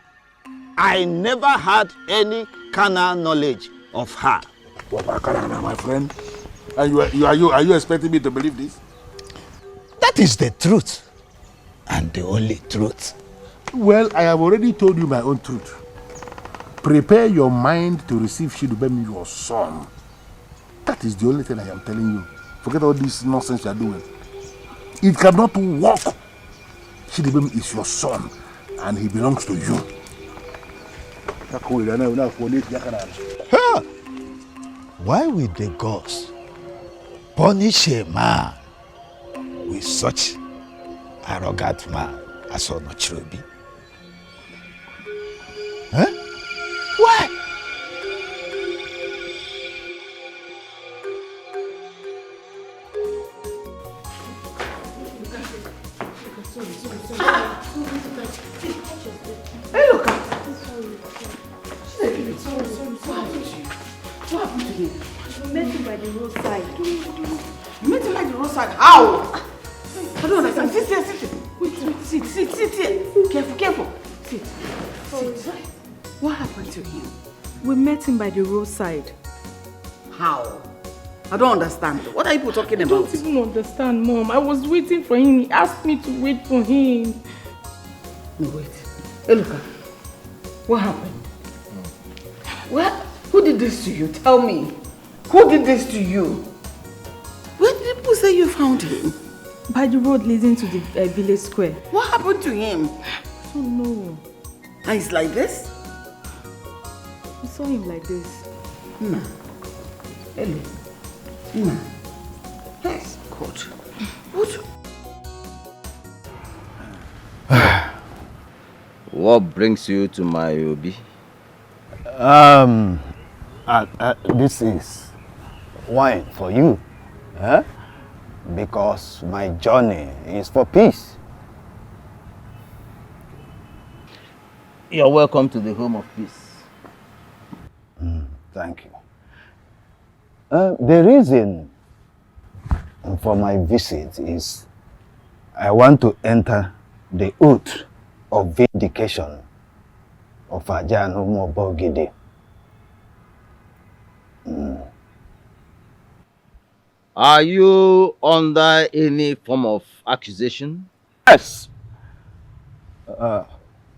I never had any carnal knowledge of her. My friend. And are you expecting me to believe this? That is the truth. And the only truth. Well, I have already told you my own truth. Prepare your mind to receive Shidubem, your son. That is the only thing I am telling you. Forget all this nonsense you are doing. It cannot work. Shidubem is your son, and he belongs to you. Huh. Why would the gods punish a man with such arrogant man as Onochirobi? Huh? Why? Hey, look! What happened to him? We met him by the roadside. You met him by the roadside? How? I don't understand. Sit. Wait, sit here. Careful. Sit. What happened to him? We met him by the roadside. How? I don't understand. What are you talking about? I don't even understand, Mom. I was waiting for him. He asked me to wait for him. Wait. Hey, look. What happened? What? Who did this to you? Tell me. Who did this to you? Where did people say you found him? By the road leading to the village square. What happened to him? I don't know. And he's like this? I saw him like this. Nah. Ellie. Nah. Yes, God. What? What brings you to my Obi? This is wine for you. Eh? Because my journey is for peace. You're welcome to the home of peace. Thank you. The reason for my visit is I want to enter the oath of vindication of Ajan Umobogide. Are you under any form of accusation? Yes.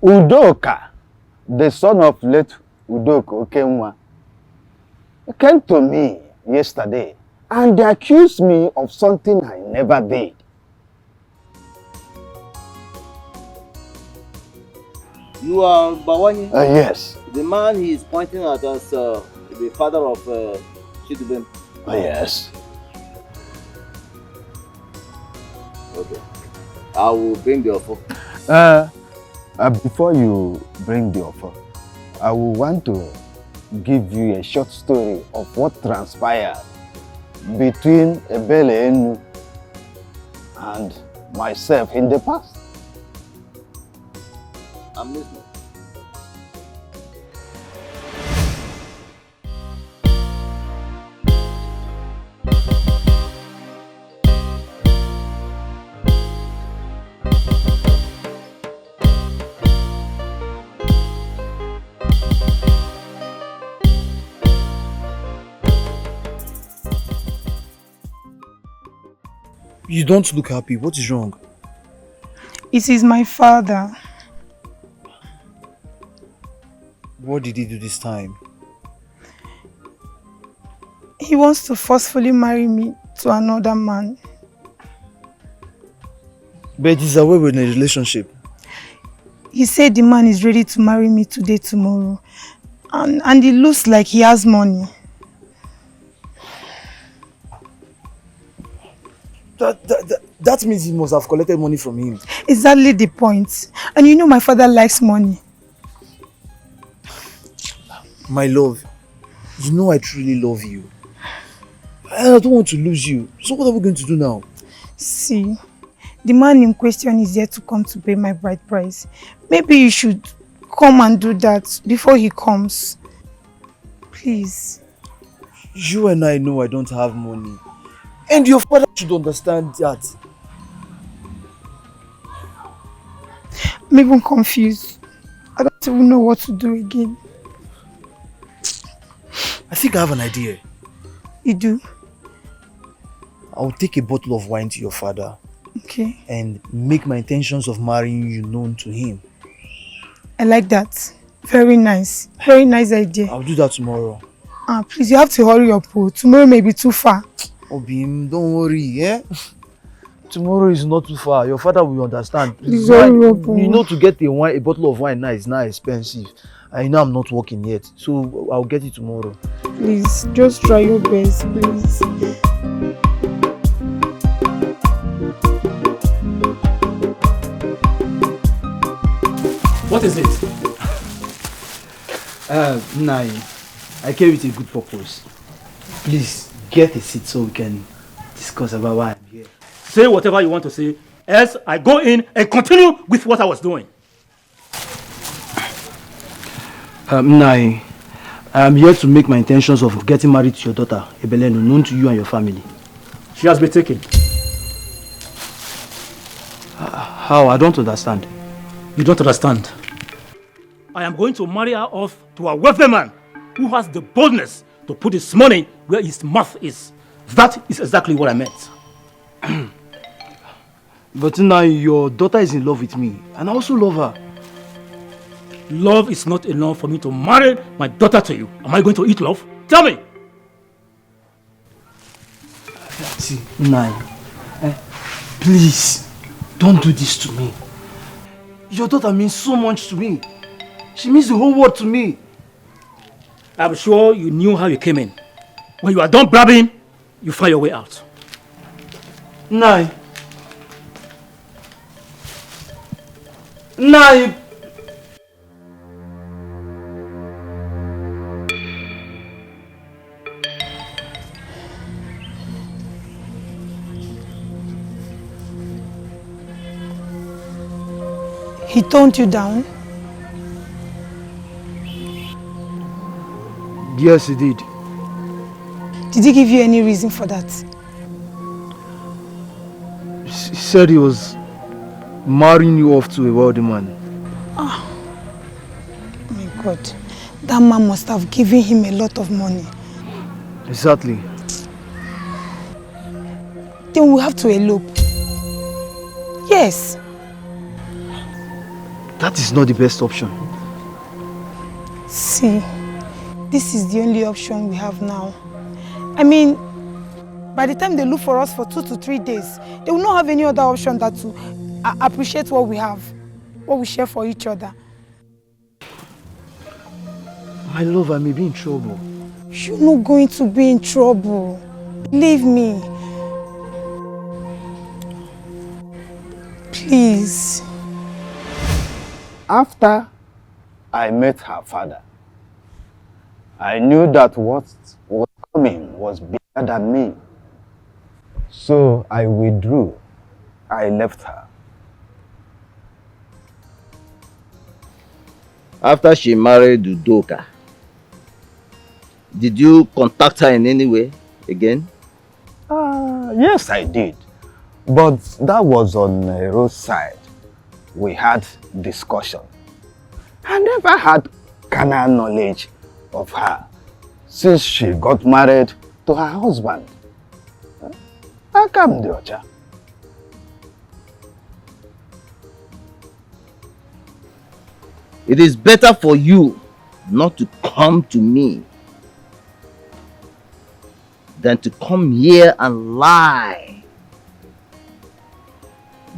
Udoka, the son of late Udoka Okenwa, came to me yesterday and they accused me of something I never did. You are Bawani? Yes. The man he is pointing at as the father of Chidubem. Yes. Okay. I will bring the offer. Before you bring the offer, I will want to give you a short story of what transpired between Ebele Enu and myself in the past. I'm listening. You don't look happy. What is wrong? It is my father. What did he do this time? He wants to forcefully marry me to another man. But he's away with a relationship. He said the man is ready to marry me today, tomorrow. And it looks like he has money. That means he must have collected money from him. Exactly the point. And you know my father likes money. My love, you know I truly love you. I don't want to lose you. So what are we going to do now? See, the man in question is yet to come to pay my bride price. Maybe you should come and do that before he comes. Please. You and I know I don't have money. And your father should understand that. I'm even confused. I don't even know what to do again. I think I have an idea. You do? I'll take a bottle of wine to your father. Okay. And make my intentions of marrying you known to him. I like that. Very nice. Very nice idea. I'll do that tomorrow. Please, you have to hurry up. Tomorrow may be too far. Obim, don't worry, eh? Tomorrow is not too far. Your father will understand. Please hurry up. You know, to get a bottle of wine now is not expensive. I know I'm not working yet, so I'll get it tomorrow. Please, just try your best, please. What is it? Nai, I came with a good purpose. Please, get a seat so we can discuss about why I'm here. Say whatever you want to say, else I go in and continue with what I was doing. Nai, I'm here to make my intentions of getting married to your daughter, Ebelenu, known to you and your family. She has been taken. How? I don't understand. You don't understand. I am going to marry her off to a wealthy man who has the boldness to put his money where his mouth is. That is exactly what I meant. But now your daughter is in love with me, and I also love her. love is not enough for me to marry my daughter to you. Am I going to eat love? Tell me! See, Nai, please, don't do this to me. Your daughter means so much to me. She means the whole world to me. I'm sure you knew how you came in. When you are done blabbing, you find your way out. Nai. Nai. He toned you down? Yes, he did. Did he give you any reason for that? He said he was marrying you off to a wealthy man. Oh my God. That man must have given him a lot of money. Exactly. Then we have to elope. Yes. That is not the best option. See, this is the only option we have now. I mean, by the time they look for us for 2 to 3 days, they will not have any other option than to appreciate what we have, what we share for each other. My love, I may be in trouble. You're not going to be in trouble. Believe me. Please. After I met her father, I knew that what was coming was bigger than me. So I withdrew. I left her. After she married Udoka, did you contact her in any way again? Yes, I did. But that was on a roadside. We had discussion. I never had carnal knowledge of her since she got married to her husband. How come, Diocha? It is better for you not to come to me than to come here and lie.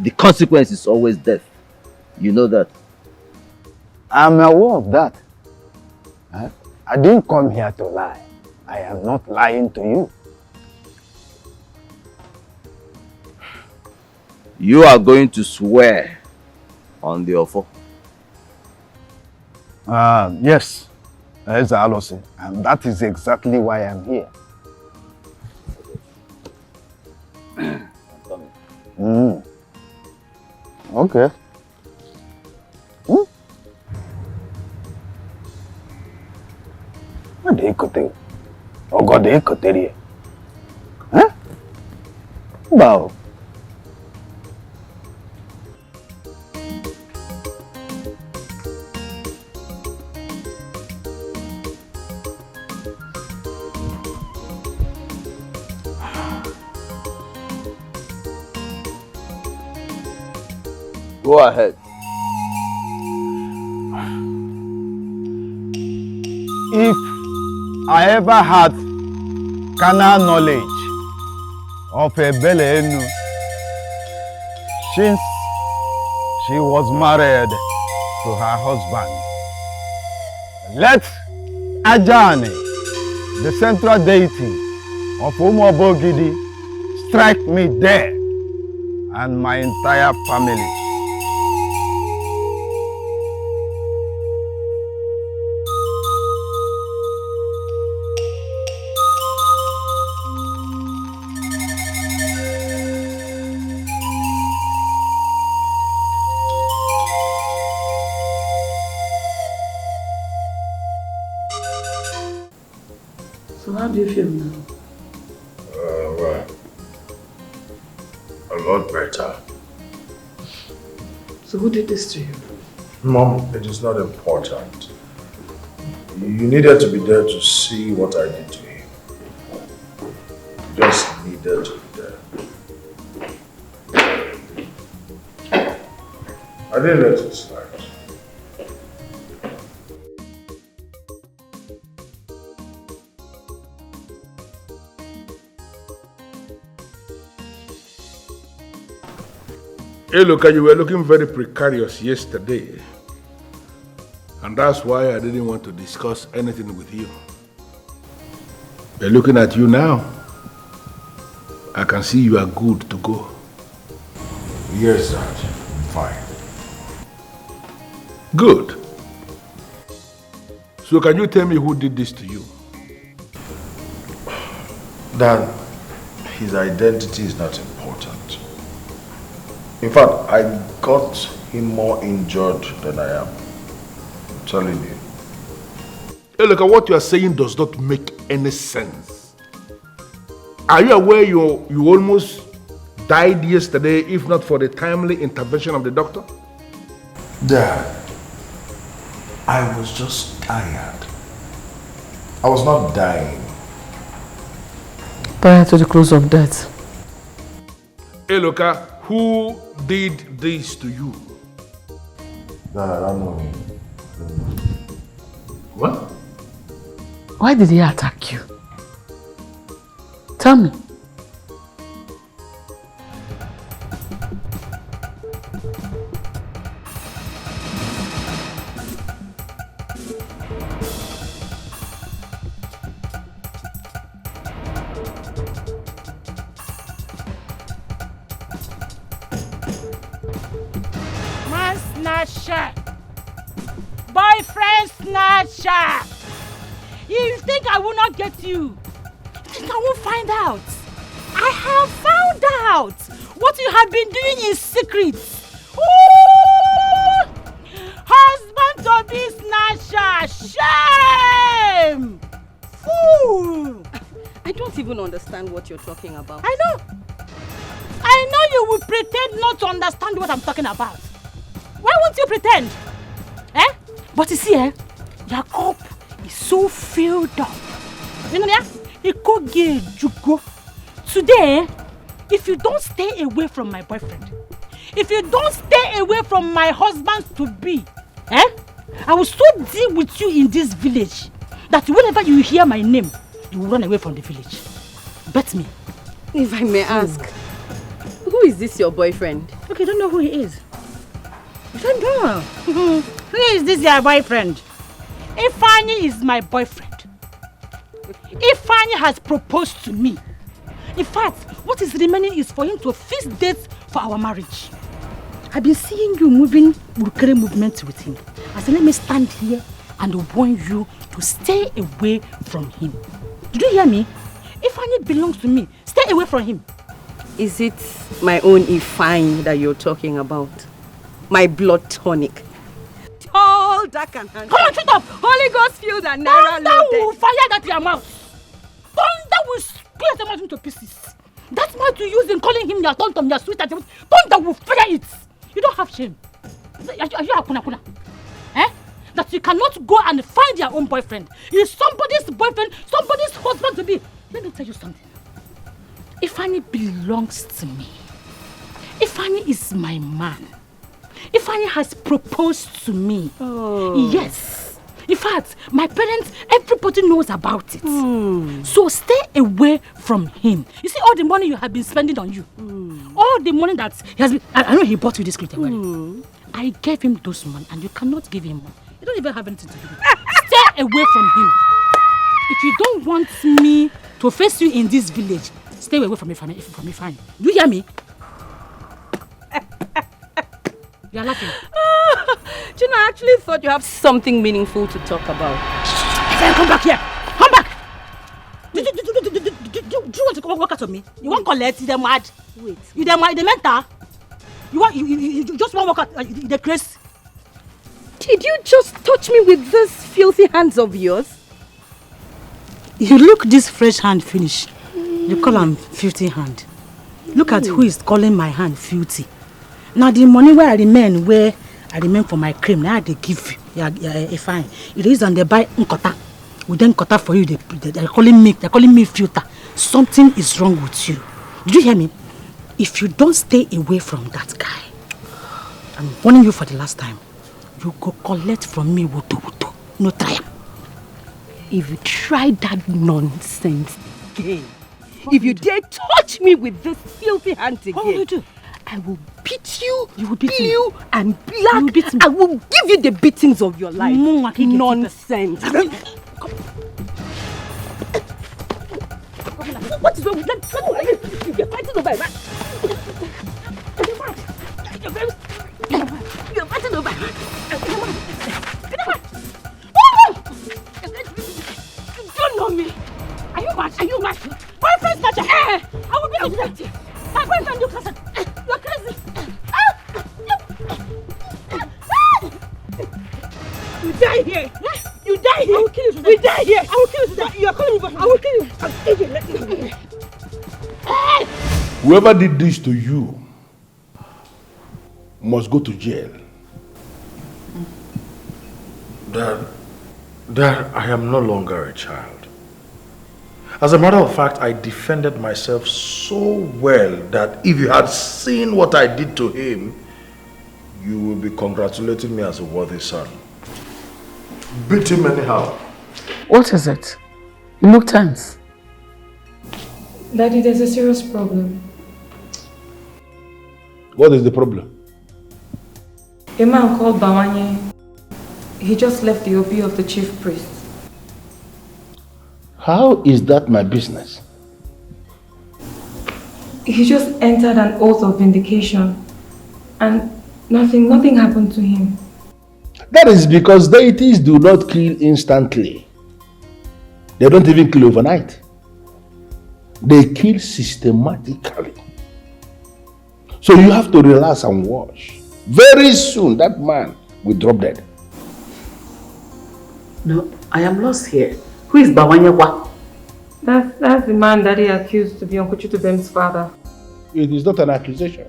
The consequence is always death. You know that. I'm aware of that. I didn't come here to lie. I am not lying to you. You are going to swear on the offer. Yes, Alosi, and that is exactly why I'm here. Okay. What do you could Oh God, they could tell you. Huh? Wow. Go ahead. If I ever had carnal knowledge of a Belenu since she was married to her husband, let Ajani, the central deity of Umobogidi, strike me dead and my entire family. So how do you feel now? Well, a lot better. So who did this to you? Mom, it is not important. You needed to be there to see what I did to him. You just needed to be there. I didn't let it slide. Hey, look, you were looking very precarious yesterday. And that's why I didn't want to discuss anything with you. But looking at you now, I can see you are good to go. Yes, Dad. I'm fine. Good. So can you tell me who did this to you? Dad, his identity is not important. In fact, I got him more injured than I am. I'm telling you. Hey, look, what you are saying does not make any sense. Are you aware you almost died yesterday if not for the timely intervention of the doctor? Dad, I was just tired. I was not dying. Prior to the close of death. Hey, Loka, who did this to you? Dad, I don't know him. What? Why did he attack you? Tell me. Man snatcher! Boyfriend snatcher! You think I will not get you? You think I won't find out? I have found out what you have been doing in secret. Ooh! Husband to be snatcher! Shame! Fool! I don't even understand what you're talking about. I know you will pretend not to understand what I'm talking about. Why won't you pretend? Eh? But you see, your cup is so filled up. You know that? It could get you go. Today, if you don't stay away from my boyfriend, if you don't stay away from my husband to be, I will so deal with you in this village that whenever you hear my name, you will run away from the village. Bet me. If I may ask, who is this your boyfriend? Okay, you don't know who he is. You don't know. Who is this your boyfriend? Ifeanyi is my boyfriend. Ifeanyi has proposed to me. In fact, what is remaining is for him to fix dates for our marriage. I've been seeing you moving Burkere movement with him. I said, let me stand here and warn you to stay away from him. Did you hear me? Ifeanyi belongs to me. Stay away from him. Is it my own Ifeanyi that you're talking about? My blood tonic. Tall, dark and handsome. Come on, shut up! Holy Ghost filled and Naira Thunder loaded. will fire that your mouth. Thunder will split the mouth into pieces. That's what you use in calling him your tontom, your sweetheart. Thunder will fire it. You don't have shame. Are you a kuna? That you cannot go and find your own boyfriend. He's somebody's boyfriend, somebody's husband to be. Let me tell you something. Ifeanyi belongs to me. Ifeanyi is my man. Ifeanyi has proposed to me. Oh. Yes. In fact, my parents, everybody knows about it. So stay away from him. You see all the money you have been spending on you. All the money that he has been... I know he bought you this curated wedding. I gave him those money and you cannot give him money. You don't even have anything to give him. Stay away from him. If you don't want me to face you in this village, stay away from me, fine. You hear me? You are laughing. Juna, I actually thought you have something meaningful to talk about. Come back here. Come back. Do you want to come work out on me? You want to collect? You mad? Wait. You mad? You mental? You just want to work out? The grace? Did you just touch me with these filthy hands of yours? You look this fresh hand finish. You call him filthy hand. Look at who is calling my hand filthy. Now the money where I remain for my cream, now they give you fine. It is on the buy nkota. We then nkota for you. They're calling me filter. Something is wrong with you. Did you hear me? If you don't stay away from that guy, I'm warning you for the last time. You go collect from me wuto. No try. If you try that nonsense again, if you dare touch me with this filthy hand again, what will you do? I will beat you, you and black. I will give you the beatings of your life. Nonsense. What is wrong with them? You're fighting over a man. You're fighting over a man. You don't know me. Are you mad? Are you mad? Boyfriend snatcher. I will be with that. My boyfriend, you cousin. You're crazy. You die here. You die here. I will kill you. We die here. I will kill you. You are calling me back. I will kill you. I'll kill you. Let me. Whoever did this to you must go to jail. Dad, I am no longer a child. As a matter of fact, I defended myself so well that if you had seen what I did to him, you will be congratulating me as a worthy son. Beat him anyhow. What is it? You look tense. Daddy, there's a serious problem. What is the problem? A man called Bawanye, he just left the OB of the chief priest. How is that my business? He just entered an oath of vindication and nothing happened to him. That is because deities do not kill instantly. They don't even kill overnight. They kill systematically. So you have to relax and watch. Very soon that man will drop dead. No, I am lost here. Who is Bawanyekwa? That's the man Daddy accused to be Uncle Chitubem's father. It is not an accusation.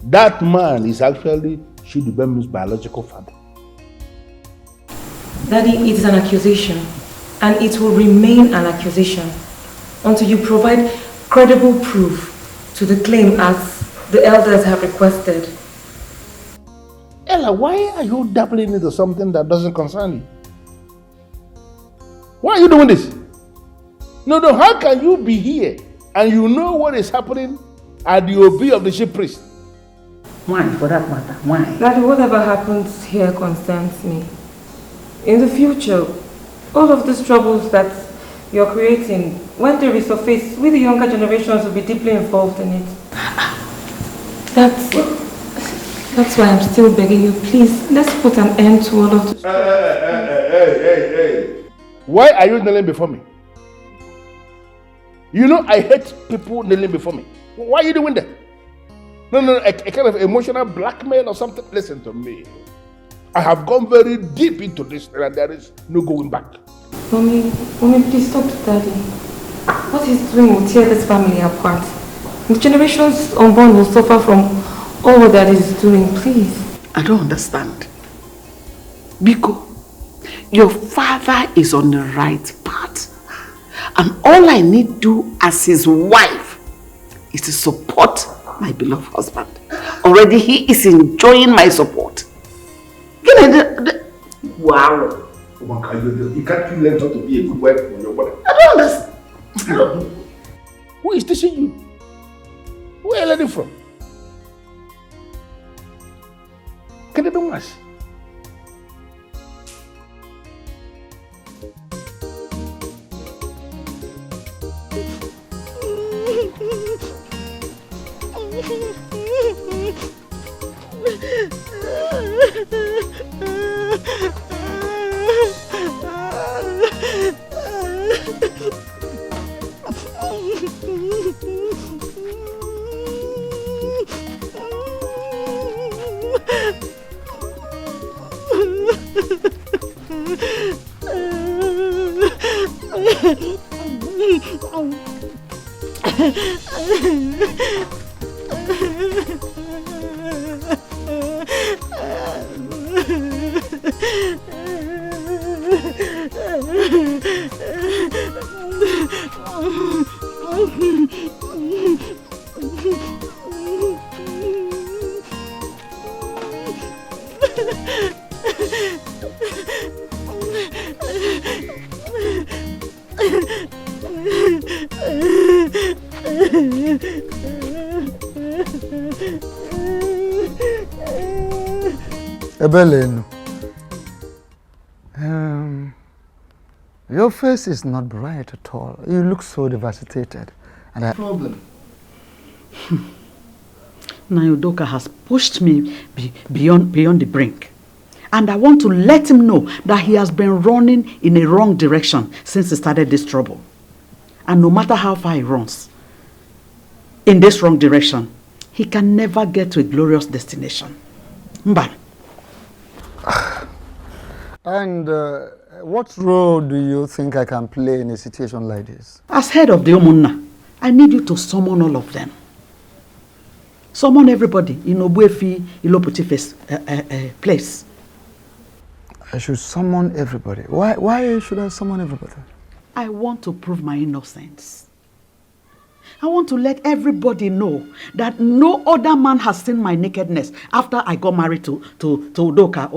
That man is actually Chitubem's biological father. Daddy, it is an accusation, and it will remain an accusation until you provide credible proof to the claim as the elders have requested. Ella, why are you dabbling into something that doesn't concern you? Why are you doing this? No, how can you be here and you know what is happening at the OB of the chief priest? Why, for that matter? Why? Daddy, whatever happens here concerns me. In the future, all of these troubles that you're creating, when they resurface, we the younger generations will be deeply involved in it. That's why I'm still begging you, please, let's put an end to all of this. Hey. Why are you kneeling before me? You know I hate people kneeling before me. Why are you doing that? No, a kind of emotional blackmail or something. Listen to me. I have gone very deep into this and there is no going back. Mommy, please talk to Daddy. What he's doing will tear this family apart. The generations unborn will suffer from all what Daddy is doing, please. I don't understand. Biko, your father is on the right path. And all I need to do as his wife is to support my beloved husband. Already he is enjoying my support. Wow. You can't learn how to be a good wife for your mother. I don't understand. Who is teaching you? Where are you learning from? Can you do much? Ebelenu. Your face is not bright at all. You look so devastated. And I... Problem. Udoka has pushed me beyond the brink. And I want to let him know that he has been running in a wrong direction since he started this trouble. And no matter how far he runs in this wrong direction, he can never get to a glorious destination. Mba. And what role do you think I can play in a situation like this? As head of the Omunna, I need you to summon all of them. Summon everybody in Obuefi Iloputife's place. I should summon everybody. Why should I summon everybody? I want to prove my innocence. I want to let everybody know that no other man has seen my nakedness after I got married to Udoka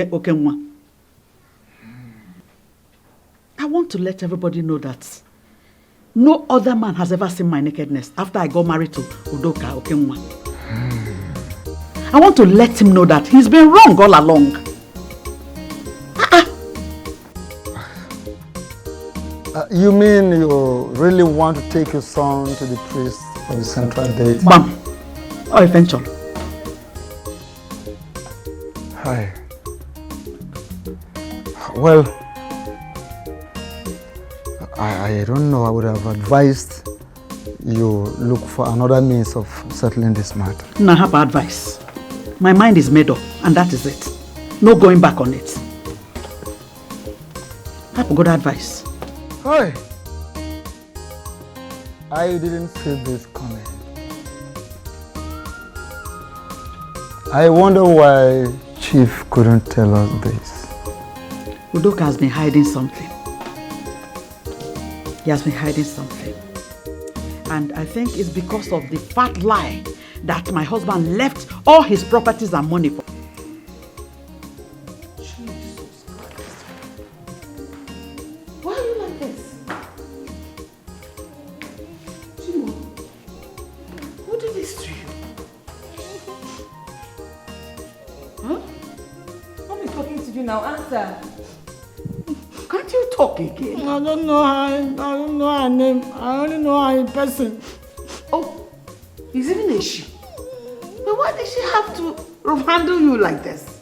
Okenwa. I want to let everybody know that no other man has ever seen my nakedness after I got married to Udoka Okenwa. I want to let him know that he's been wrong all along. You mean you really want to take your son to the priest for the central date? Bam! Or eventually. Hi. Well, I don't know. I would have advised you look for another means of settling this matter. No, I have advice. My mind is made up, and that is it. No going back on it. I have good advice. Hi. I didn't see this coming. I wonder why Chief couldn't tell us this. Udoka has been hiding something. He has been hiding something. And I think it's because of the fat lie that my husband left all his properties and money for. Can't you talk again? I don't know her name. I only know her in person. Oh, is even a she? But why did she have to handle you like this?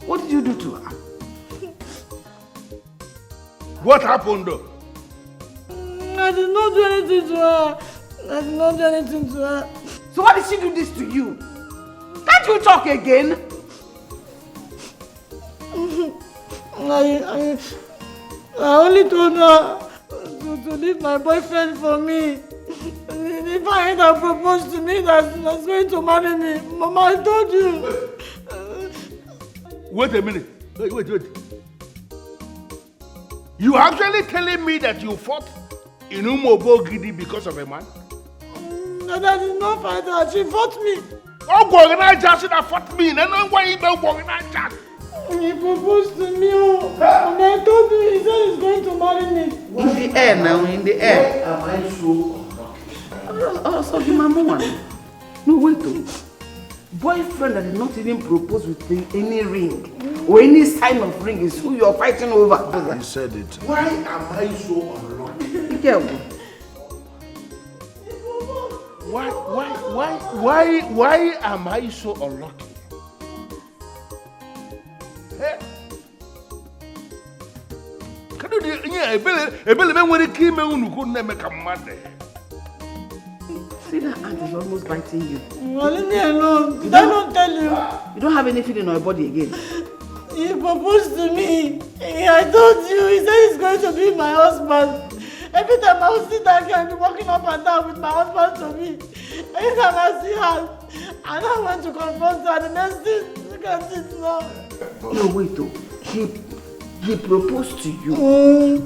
What did you do to her? What happened though? I did not do anything to her. I did not do anything to her. So why did she do this to you? Can't you talk again? I only told her to leave my boyfriend for me. If I had proposed to me that she was going to marry me, Mama, I told you. Wait a minute. Wait. You actually telling me that you fought in Umobogidi because of a man? No, that is not fight her. She fought me. Oh, Gorgana should have fought me. And then why you don't Gorgana? He proposed to me, and I told him, he said he's going to marry me. In the air now, in the air. Am I so? Also, the mama one. No, wait. Boyfriend that did not even propose with any ring or any sign of ring is who you're fighting over. He said it. Why am I so unlucky? Be careful. Why am I so unlucky? Hey. Can you do See that ant is almost biting you. Leave me alone. Did I not tell you? You don't have any feeling on your body again. He proposed to me. I told you. He said he's going to be my husband. Every time I will sit down here and be walking up and down with my husband to me. Anytime I see her, and I went to confront her, the next thing, look at it now. No, wait though. He proposed to you.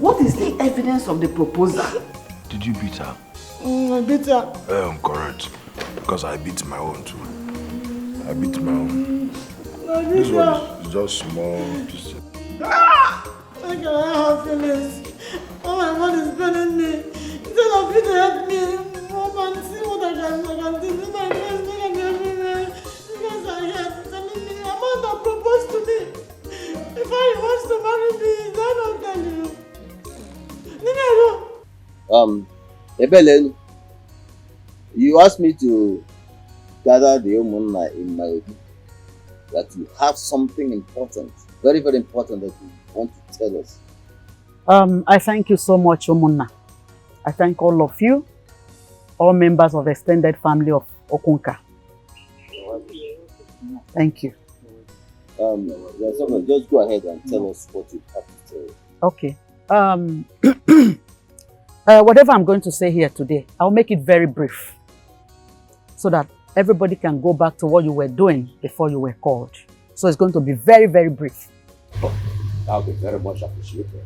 What is the evidence of the proposal? Did you beat her? I beat her. Correct. Because I beat my own too. I beat my own. This one is just small. How can I have feelings? Oh, my God is paining me. Instead of you to help me, Mom, and see what I can do. See my friends, look at me. Ebele, you asked me to gather the Umunna in my room, that you have something important, very, very important that you want to tell us. I thank you so much, Umunna. I thank all of you, all members of the extended family of Okunka. Thank you. Just go ahead and tell us what you have to tell. Okay. Whatever I'm going to say here today, I'll make it very brief so that everybody can go back to what you were doing before you were called. So it's going to be very, very brief. Oh, that will be very much appreciated.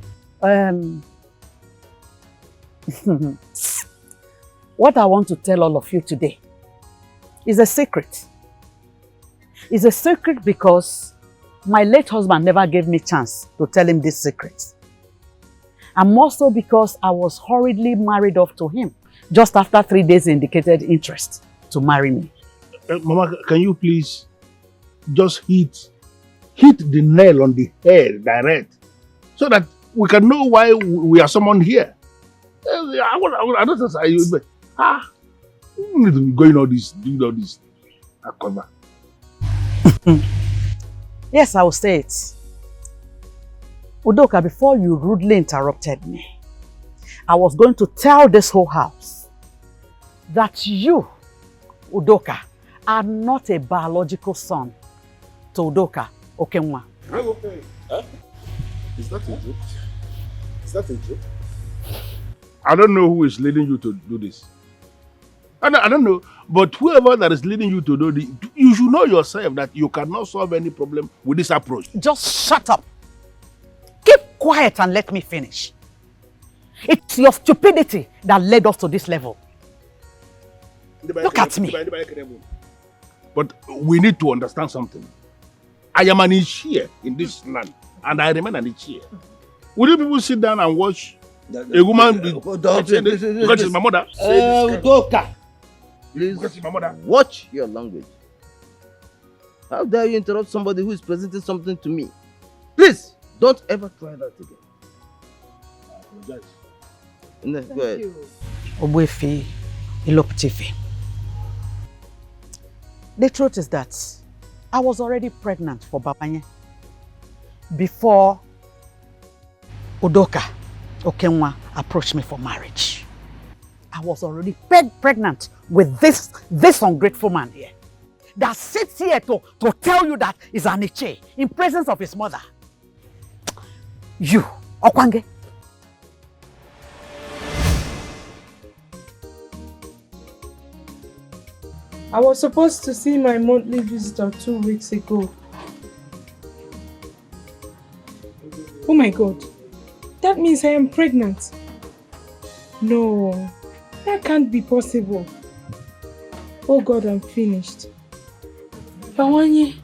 What I want to tell all of you today is a secret. It's a secret because my late husband never gave me a chance to tell him this secret. And more so because I was hurriedly married off to him just after 3 days he indicated interest to marry me. Mama, can you please just hit the nail on the head direct so that we can know why we are summoned here? I don't know. You need to be doing all this. Yes, I will say it. Udoka, before you rudely interrupted me, I was going to tell this whole house that you, Udoka, are not a biological son to Udoka Okenwa. Okay. Huh? Is that a joke? Is that a joke? I don't know who is leading you to do this. I don't know, but whoever that is leading you to do this, you should know yourself that you cannot solve any problem with this approach. Just shut up. Keep quiet and let me finish. It's your stupidity that led us to this level. Look at me. But we need to understand something. I am an Ichie in this land, and I remain an Ichie. Will you people sit down and watch a woman because she's my mother? Please, watch your language. How dare you interrupt somebody who is presenting something to me? Please, don't ever try that again. I apologize. Go ahead. Obwefi Iloptifi. The truth is that I was already pregnant for Babanye before Udoka Okenwa approached me for marriage. I was already pregnant with this ungrateful man here that sits here to tell you that he's an Iche in presence of his mother. You, Okwange. I was supposed to see my monthly visitor 2 weeks ago. Oh my God. That means I am pregnant. No, that can't be possible. Oh God, I'm finished. Pawanye,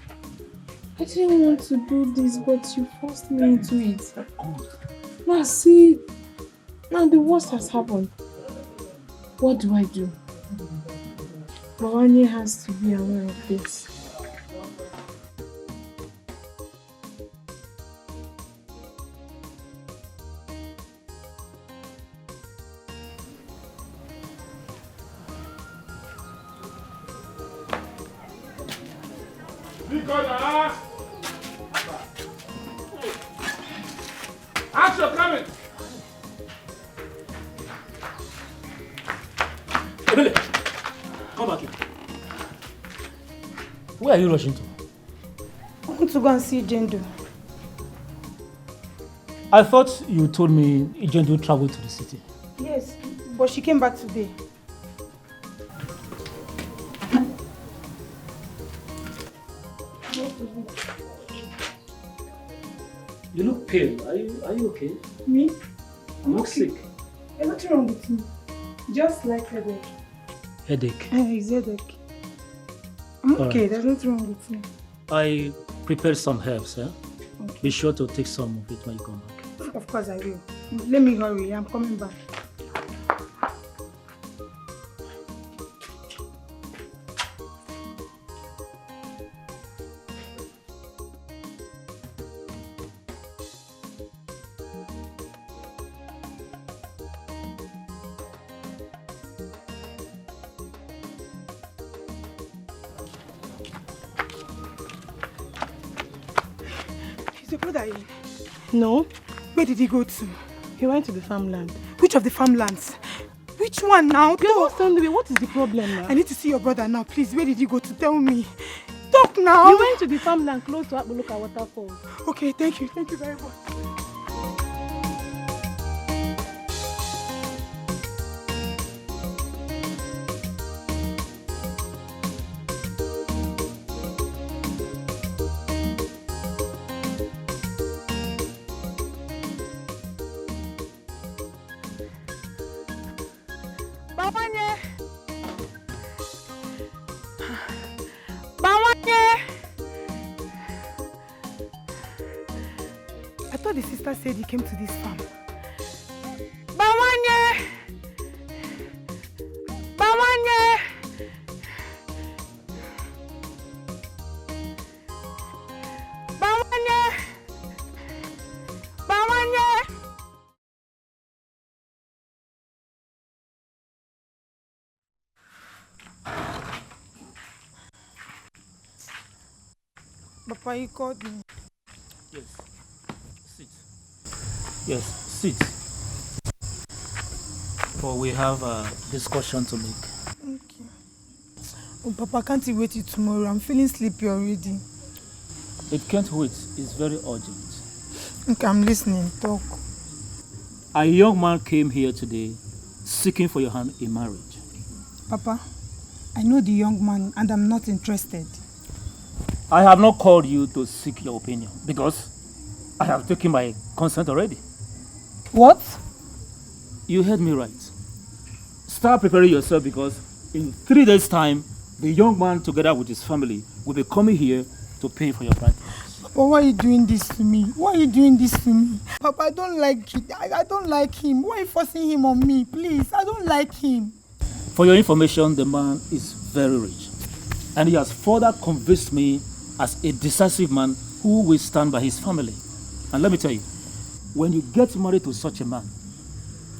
I didn't want to do this, but you forced me into it. Now see, now the worst has happened. What do I do? Pawanye has to be aware of this. Action coming! Ebele, come back here. Where are you rushing to? I want to go and see Jendo. I thought you told me Ugezu traveled to the city. Yes, but she came back today. You look pale. Are you okay? Me? You look sick. There's nothing wrong with me. Just like headache. Headache? It's headache. I'm okay, Alright. there's nothing wrong with me. I prepared some herbs. Okay. Be sure to take some of it when you come back. Of course I will. Let me hurry, I'm coming back. Is your brother in? No. Where did he go to? He went to the farmland. Which of the farmlands? Which one now? What is the problem now? I need to see your brother now. Please, where did he go to? Tell me. Talk now. He went to the farmland close to Abuluka Waterfall. Okay, thank you. Thank you very much. I thought the sister said he came to this farm. Bawanye! Bawanye! Bawanye! Bawanye! Papa, you called me. Yes. Sit. Yes, sit. For we have a discussion to make. Okay. Oh, Papa, can't you wait till tomorrow? I'm feeling sleepy already. It can't wait. It's very urgent. Okay, I'm listening. Talk. A young man came here today seeking for your hand in marriage. Papa, I know the young man and I'm not interested. I have not called you to seek your opinion because I have taken my consent already. What? You heard me right. Start preparing yourself because in 3 days' time, the young man together with his family will be coming here to pay for your bride price. Papa, why are you doing this to me? Why are you doing this to me? Papa, I don't like it. I don't like him. Why are you forcing him on me? Please, I don't like him. For your information, the man is very rich. And he has further convinced me as a decisive man who will stand by his family. And let me tell you, when you get married to such a man,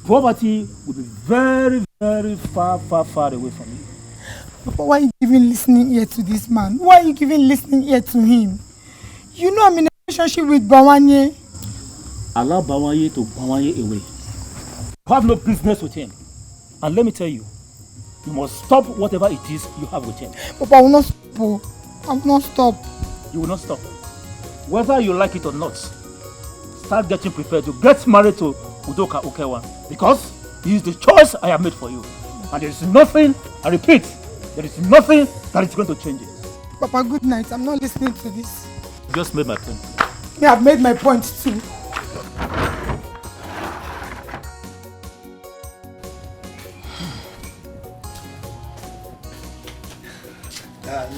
poverty will be very, very far, far, far away from you. Papa, why are you giving listening ear to this man? Why are you giving listening ear to him? You know I'm in a relationship with Bawanye. Allow Bawanye to Bawanye away. You have no business with him. And let me tell you, you must stop whatever it is you have with him. Papa, I will not stop. I will not stop. You will not stop. Whether you like it or not, start getting prepared to get married to Udoka Okewa because he is the choice I have made for you. And there is nothing, I repeat, there is nothing that is going to change it. Papa, good night. I'm not listening to this. You just made my point. Yeah, I've made my point too.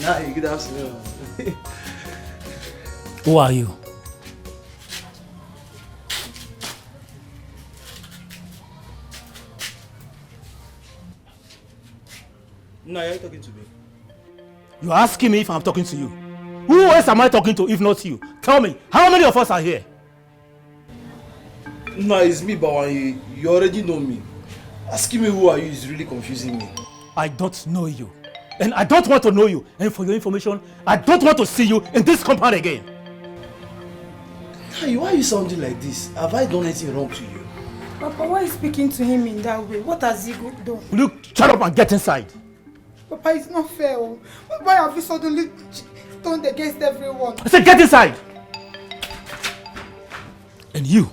Nah, good afternoon. Who are you? No, you're talking to me. You're asking me if I'm talking to you. Who else am I talking to if not you? Tell me, how many of us are here? No, it's me, Bawanye. You already know me. Asking me who are you is really confusing me. I don't know you. And I don't want to know you. And for your information, I don't want to see you in this compound again. Hey, why are you sounding like this? Have I done anything wrong to you? Papa, why are you speaking to him in that way? What has he done? Will you shut up and get inside? Papa, it's not fair. Why have you suddenly turned against everyone? I said get inside! And you,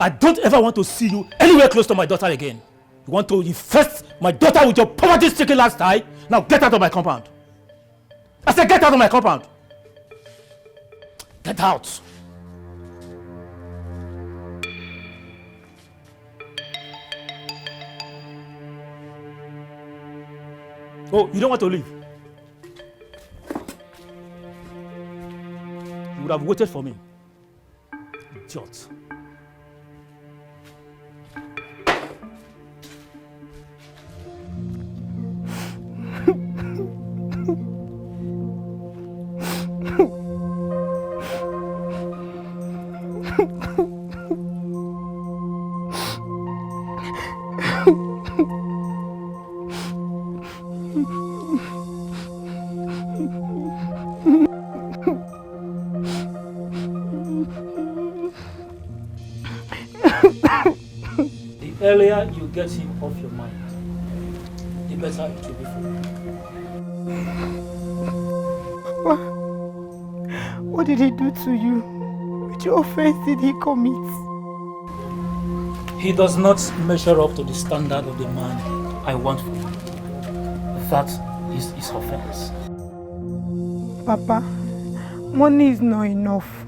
I don't ever want to see you anywhere close to my daughter again. You want to infest my daughter with your poverty-stricken lifestyle? Now get out of my compound. I said get out of my compound. Get out. Oh, you don't want to leave? You would have waited for me. Idiot. The earlier you get him off your mind, the better it will be for you. Papa, what did he do to you? Which offense did he commit? He does not measure up to the standard of the man I want for him. That is his offense. Papa, money is not enough.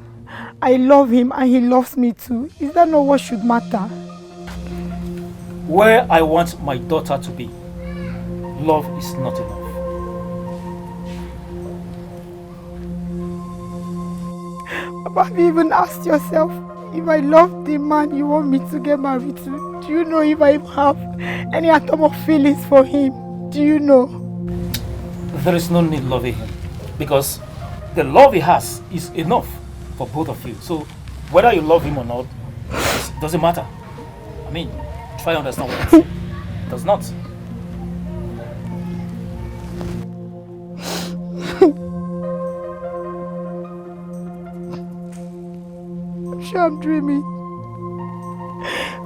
I love him and he loves me too. Is that not what should matter? Where I want my daughter to be, love is not enough. Papa, have you even asked yourself if I love the man you want me to get married to? Do you know if I have any atom of feelings for him? Do you know? There is no need loving him because the love he has is enough for both of you. So whether you love him or not, it doesn't matter. I mean, try to understand what I'm saying. It does not. I'm sure I'm dreaming.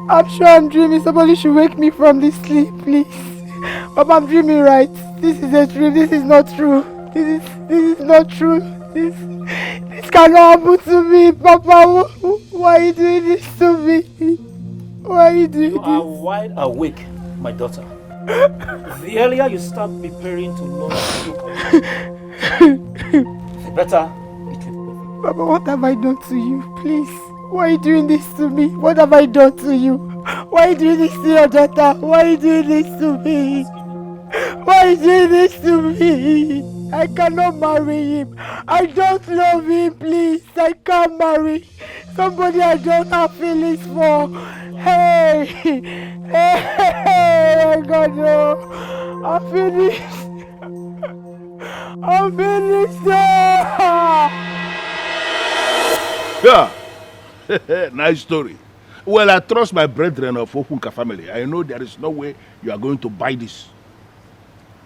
I'm sure I'm dreaming. Somebody should wake me from this sleep, please. Papa, I'm dreaming, right? This is a dream. This is not true. This is not true. This cannot happen to me, Papa. Why are you doing this to me? Why are you doing this? You are wide awake, my daughter. The earlier you start preparing to know you, the better it will be. Papa, what have I done to you? Please. Why are you doing this to me? What have I done to you? Why are you doing this to your daughter? Why are you doing this to me? Why are you doing this to me? I cannot marry him. I don't love him, please. I can't marry somebody I don't have feelings for. Hey! Hey! God, no. I'm finished. I'm finished. Yeah. Nice story. Well, I trust my brethren of Ofunka family. I know there is no way you are going to buy this.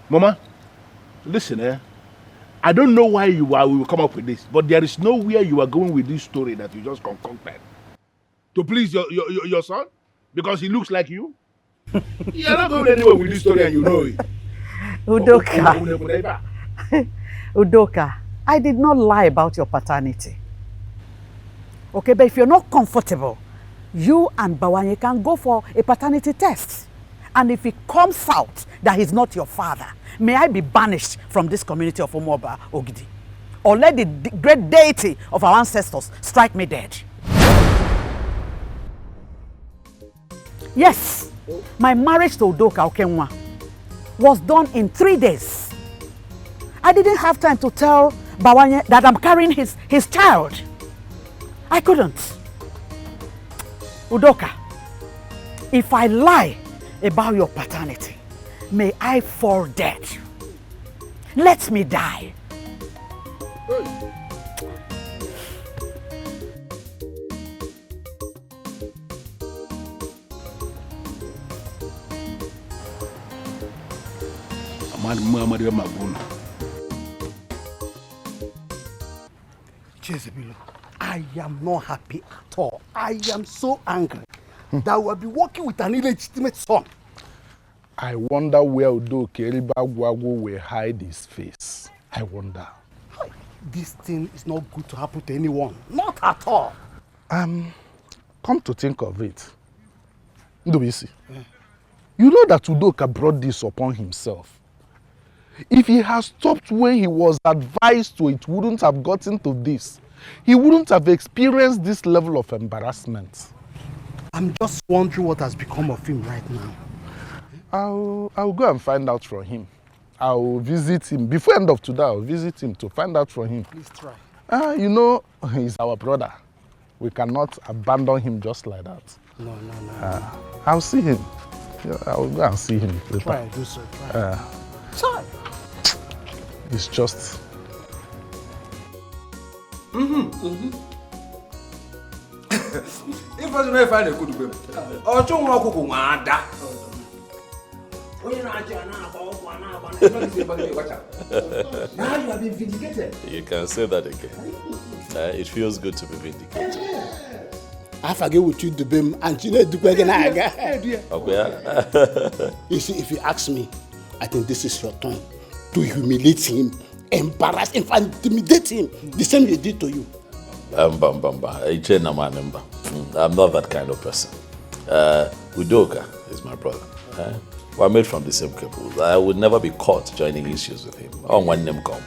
Mama, listen, I don't know why we will come up with this, but there is nowhere you are going with this story that you just concocted. To please your son? Because he looks like you? You are not going anywhere with this story and you know it. Udoka. Udoka, I did not lie about your paternity. Okay, but if you're not comfortable, you and Bawanye can go for a paternity test. And if it comes out that he's not your father, may I be banished from this community of Omoba Ogidi. Or let the great deity of our ancestors strike me dead. Yes, my marriage to Udoka Okenwa was done in 3 days. I didn't have time to tell Bawanye that I'm carrying his child. I couldn't. Udoka, if I lie about your paternity, may I fall dead. Let me die. Jezebel, I am not happy at all. I am so angry that we will be working with an illegitimate son. I wonder where Udoka Eribagwago will hide his face. I wonder. This thing is not good to happen to anyone. Not at all. Come to think of it, Ndobisi, you know that Udoka brought this upon himself. If he had stopped when he was advised to, it wouldn't have gotten to this. He wouldn't have experienced this level of embarrassment. I'm just wondering what has become of him right now. I'll go and find out from him. I'll visit him. Before end of today, I'll visit him to find out from him. Please try. You know, he's our brother. We cannot abandon him just like that. No. I'll see him. Yeah, I'll go and see him later. Try, do so. Try. Try. It's just... If I don't find a good baby, or two more cocoa, now you have been vindicated. You can say that again. It feels good to be vindicated. I forget with you to be and you know the way You see, if you ask me, I think this is your turn to humiliate him, embarrass him, and intimidate him. The same you did to you. I'm not that kind of person. Udoka is my brother. We're made from the same cables. I would never be caught joining issues with him. On one name comp.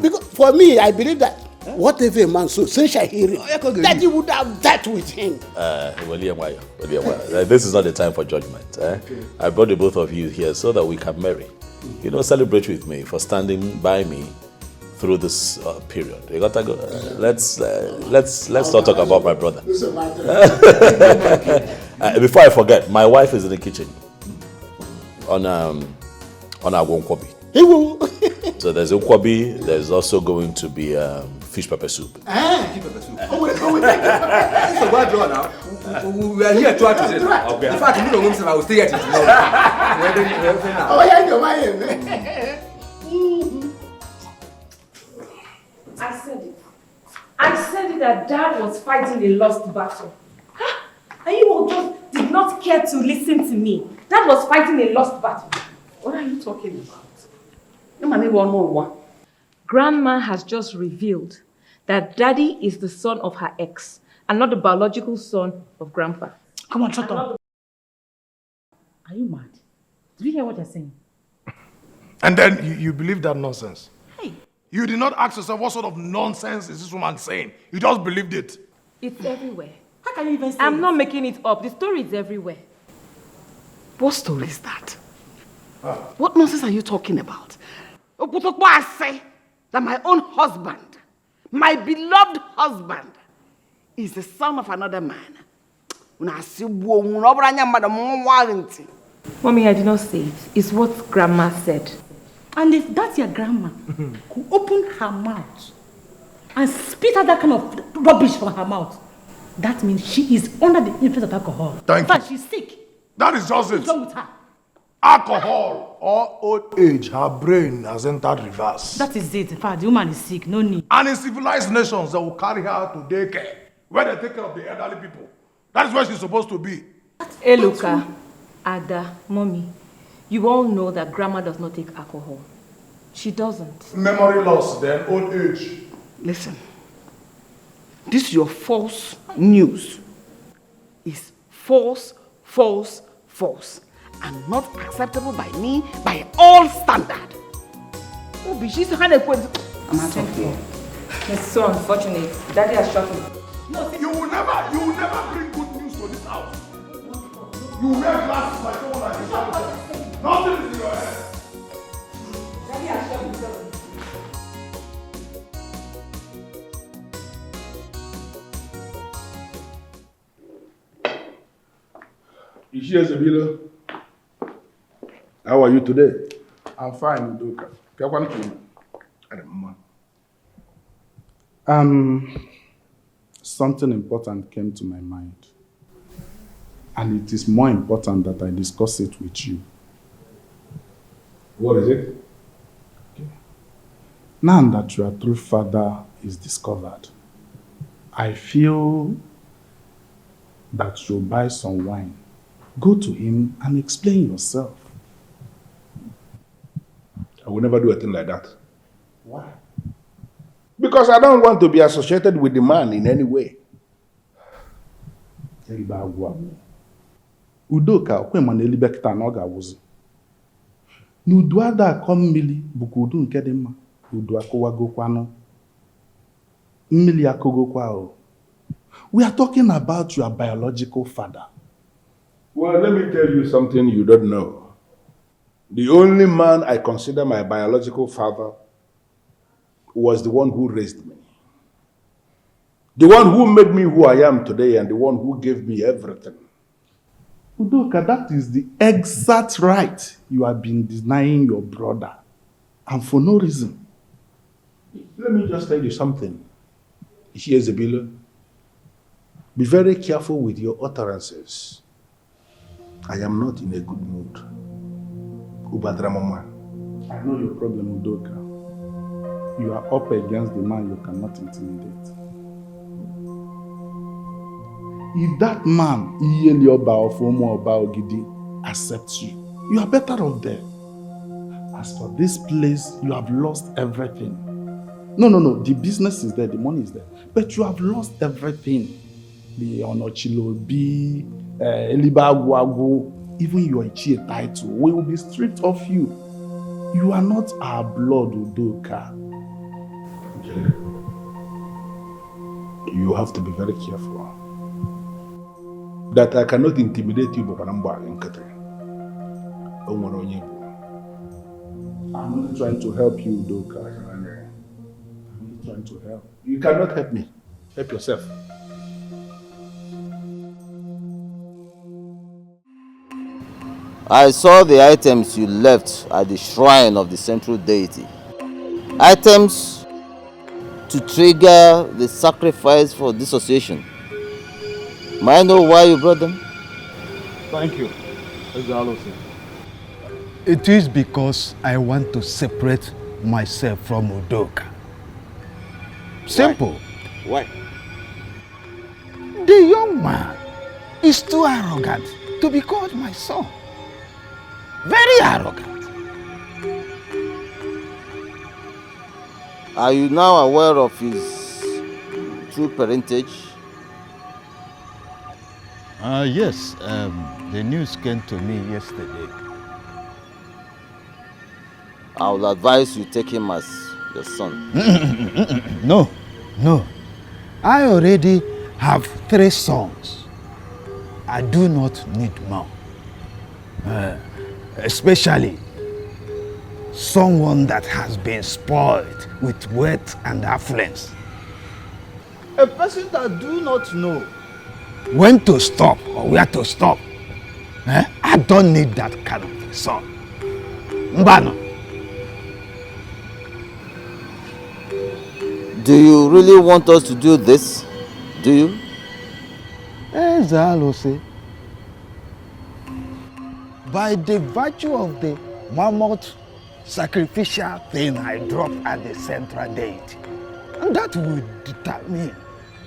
Because for me, I believe that whatever a man so since I hear it, that you would have that with him. This is not the time for judgment. I brought the both of you here so that we can marry. Celebrate with me for standing by me through this period. You gotta go. Let's not talk about my brother. Before I forget, my wife is in the kitchen on our nkwobi. So there's nkwobi. There's also going to be fish pepper soup. Fish pepper soup. Oh wait. So what do now? We are here to act. In fact, you don't know I will stay here till tomorrow. Oh yeah, you're my I said it that Dad was fighting a lost battle. And you all just did not care to listen to me. Dad was fighting a lost battle. What are you talking about? Grandma has just revealed that Daddy is the son of her ex and not the biological son of Grandpa. Come on, shut up. Are you mad? Do you hear what they're saying? And then you believe that nonsense? Hey. You did not ask yourself what sort of nonsense is this woman saying. You just believed it. It's everywhere. How can you even say I'm not making it up. The story is everywhere. What story is that? What nonsense are you talking about? I say that my own husband, my beloved husband, is the son of another man. Mommy, I did not say it. It's what Grandma said. And if that's your grandma who opened her mouth and spit out that kind of rubbish from her mouth, that means she is under the influence of alcohol. Thank you. In fact, she's sick. That is just it. What's wrong with her? Alcohol or old age, her brain has entered reverse. That is it. In fact, the woman is sick. No need. And in civilized nations, they will carry her to daycare, where they take care of the elderly people. That is where she's supposed to be. Hey, Luca, Ada, Mommy, you all know that Grandma does not take alcohol. She doesn't. Memory loss, then old age. Listen, this your false news is false, and not acceptable by me, by all standard. Oh, but she's kind of I'm out of here. It's so unfortunate. Daddy has shot me. No, you will never bring good news to this house. You wear glasses like someone like this. Nothing is in your head. Daddy has shot me. Ugezu, how are you today? I'm fine, Udoka. Something important came to my mind. And it is more important that I discuss it with you. What is it? Okay. Now that your true father is discovered, I feel that you'll buy some wine. Go to him and explain yourself. I will never do a thing like that. Why? Because I don't want to be associated with the man in any way. Udoka okwe mana elibe kita na ọ ga-awụzi. N'udu ada akọ mmili bụkwa udu nke dị mma. Udu akụwagokwanụ. Mmili akụgokwa o. We are talking about your biological father. Well, let me tell you something you don't know. The only man I consider my biological father was the one who raised me. The one who made me who I am today and the one who gave me everything. Udoka, that is the exact right you have been denying your brother. And for no reason. Let me just tell you something. Ugezu, be very careful with your utterances. I am not in a good mood. Ubadramama. I know your problem, Udoka. you are up against the man you cannot intimidate. If that man, Iyeli Oba of Omo Oba Ogidi, accepts you, you are better off there. As for this place, you have lost everything. No, the business is there, the money is there, but you have lost everything. The Onochilobi, Elibagwago, even your Ichie title, we will be stripped of you. You are not our blood, Udoka. You have to be very careful. That I cannot intimidate you, but I'm not trying to help you, Udoka. I'm not trying to help. You cannot help me. Help yourself. I saw the items you left at the shrine of the central deity. Items to trigger the sacrifice for dissociation. May I know why you brought them? Thank you. It is because I want to separate myself from Udoka. Simple. Why? The young man is too arrogant to be called my son. Very arrogant. Are you now aware of his true parentage? Yes, the news came to me yesterday. I would advise you take him as your son. No. I already have 3 sons. I do not need more. Especially someone that has been spoiled with wealth and affluence. A person that do not know when to stop or where to stop. I don't need that kind of son. Mbano. Do you really want us to do this? Do you? Zalose. By the virtue of the mammoth sacrificial thing I drop at the central deity. And that will determine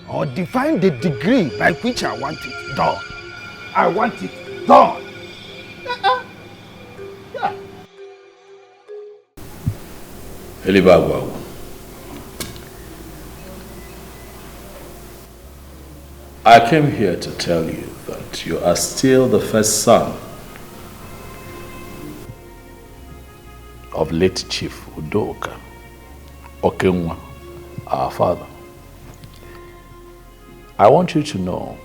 or define the degree by which I want it done. I want it done. Yeah. Elibagwagu. I came here to tell you that you are still the first son of late Chief Udoka Okenwa, our father. I want you to know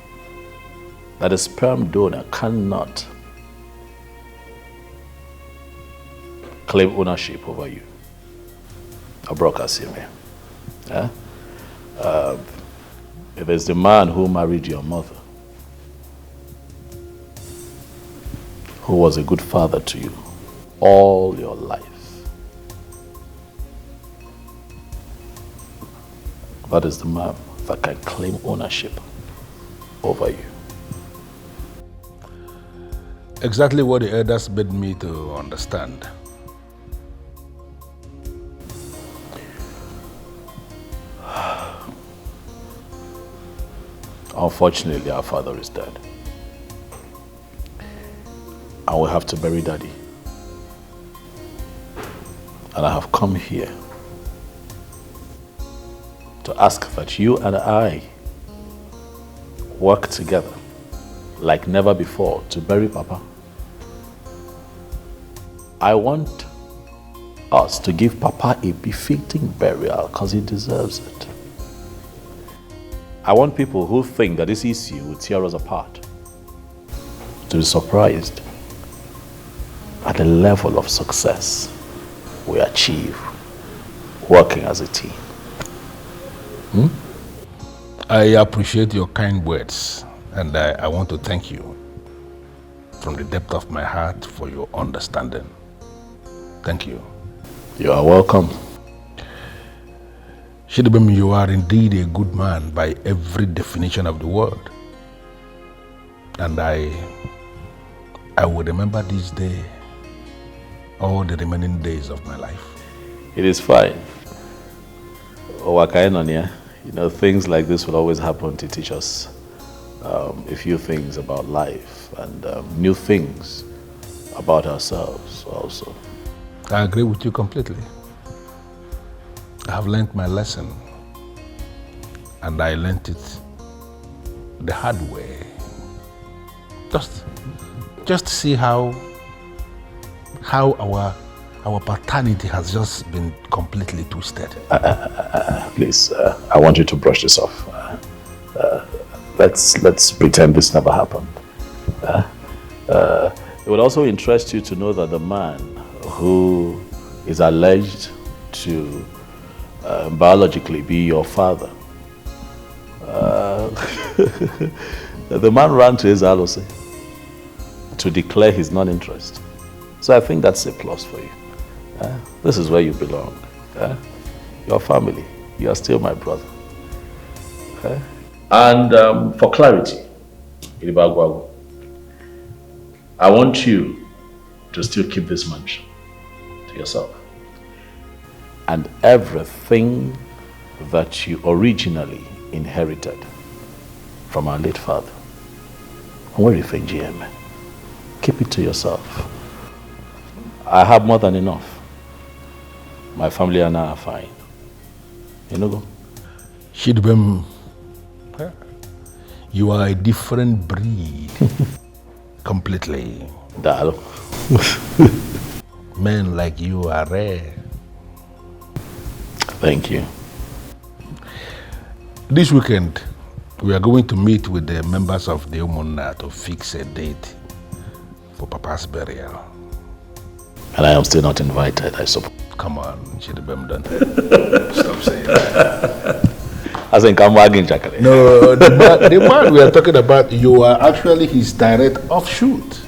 that a sperm donor cannot claim ownership over you. Abrokasime. It is the man who married your mother, who was a good father to you all your life. That is the man that can claim ownership over you. Exactly what the elders made me to understand. Unfortunately, our father is dead. And we have to bury Daddy. And I have come here to ask that you and I work together like never before to bury Papa. I want us to give Papa a befitting burial because he deserves it. I want people who think that this issue will tear us apart to be surprised at the level of success we achieve working as a team. I appreciate your kind words, and I want to thank you from the depth of my heart for your understanding. Thank you. You are welcome. Shidibem, you are indeed a good man by every definition of the word. And I will remember this day all the remaining days of my life. It is fine. Wakaenonia, you know, things like this will always happen to teach us a few things about life and new things about ourselves also. I agree with you completely. I have learned my lesson, and I learned it the hard way. Just see how our paternity has just been completely twisted. Please, I want you to brush this off. Let's pretend this never happened. It would also interest you to know that the man who is alleged to biologically be your father, the man ran to his Alose to declare his non-interest. So I think that's a plus for you. This is where you belong. Your family. You are still my brother. And for clarity, I want you to still keep this mansion to yourself. And everything that you originally inherited from our late father. Where you think, GM? Keep it to yourself. I have more than enough. My family and I are fine. You know? Shidbem, you are a different breed. Completely. Dal. Men like you are rare. Thank you. This weekend, we are going to meet with the members of the Umunna to fix a date for Papa's burial. And I am still not invited, I suppose. Come on, Shidbem, don't stop saying that. I think I'm wagging Jacqueline. No, the man we are talking about, you are actually his direct offshoot.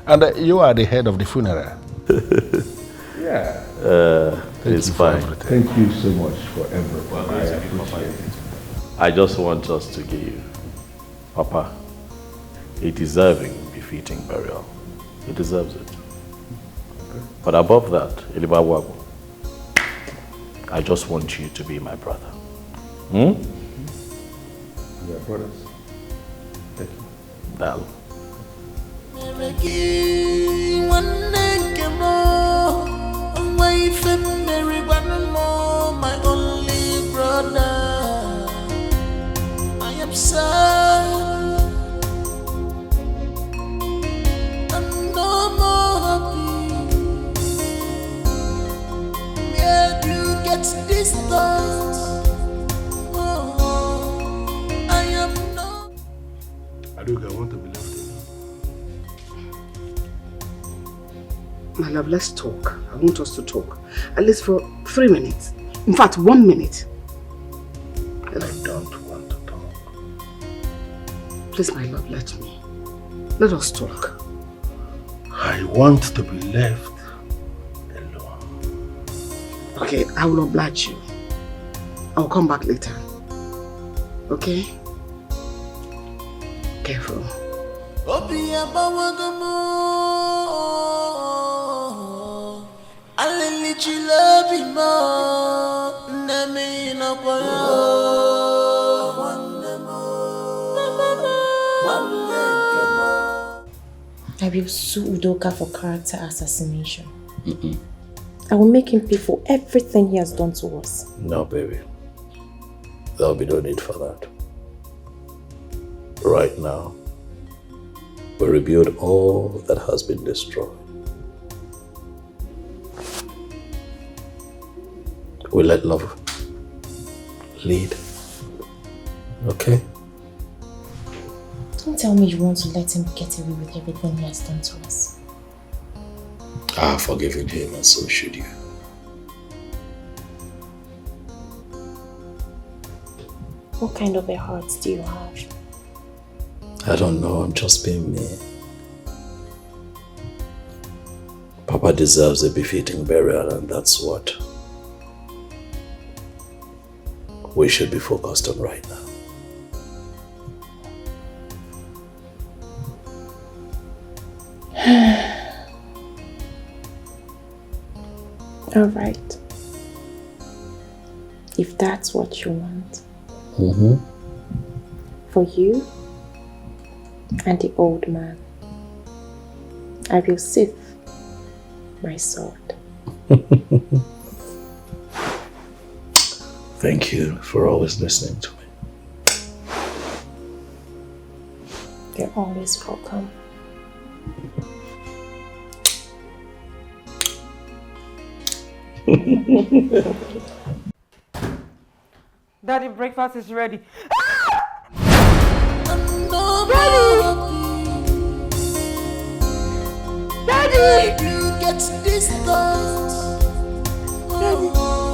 And you are the head of the funeral. Yeah. It's fine. Thank you so much for everything. I appreciate it. I just want us to give Papa a deserving, befitting burial. He deserves it. Okay. But above that, Elibawago, I just want you to be my brother. We are brothers. Thank you. Dal. My only brother, I am sad and no more happy. Where do you get these thoughts? I am not. Aduga, I want to be left alone. My love, let's talk. I want us to talk. At least for 3 minutes. In fact, 1 minute. I don't want to talk. Please, my love, let me. Let us talk. I want to be left alone. Okay, I will oblige you. I will come back later. Okay? Careful. I will sue Udoka for character assassination. I will make him pay for everything he has done to us. No, baby. There'll be no need for that. Right now, we rebuild all that has been destroyed. We let love lead. Okay? Don't tell me you want to let him get away with everything he has done to us. I have forgiven him, and so should you. What kind of a heart do you have? I don't know, I'm just being me. Papa deserves a befitting burial, and that's what we should be focused on right now. All right. If that's what you want. Mm-hmm. For you and the old man, I will sheath my sword. Thank you for always listening to me. You're always welcome. Daddy, breakfast is ready. Daddy! You get this thought. Daddy!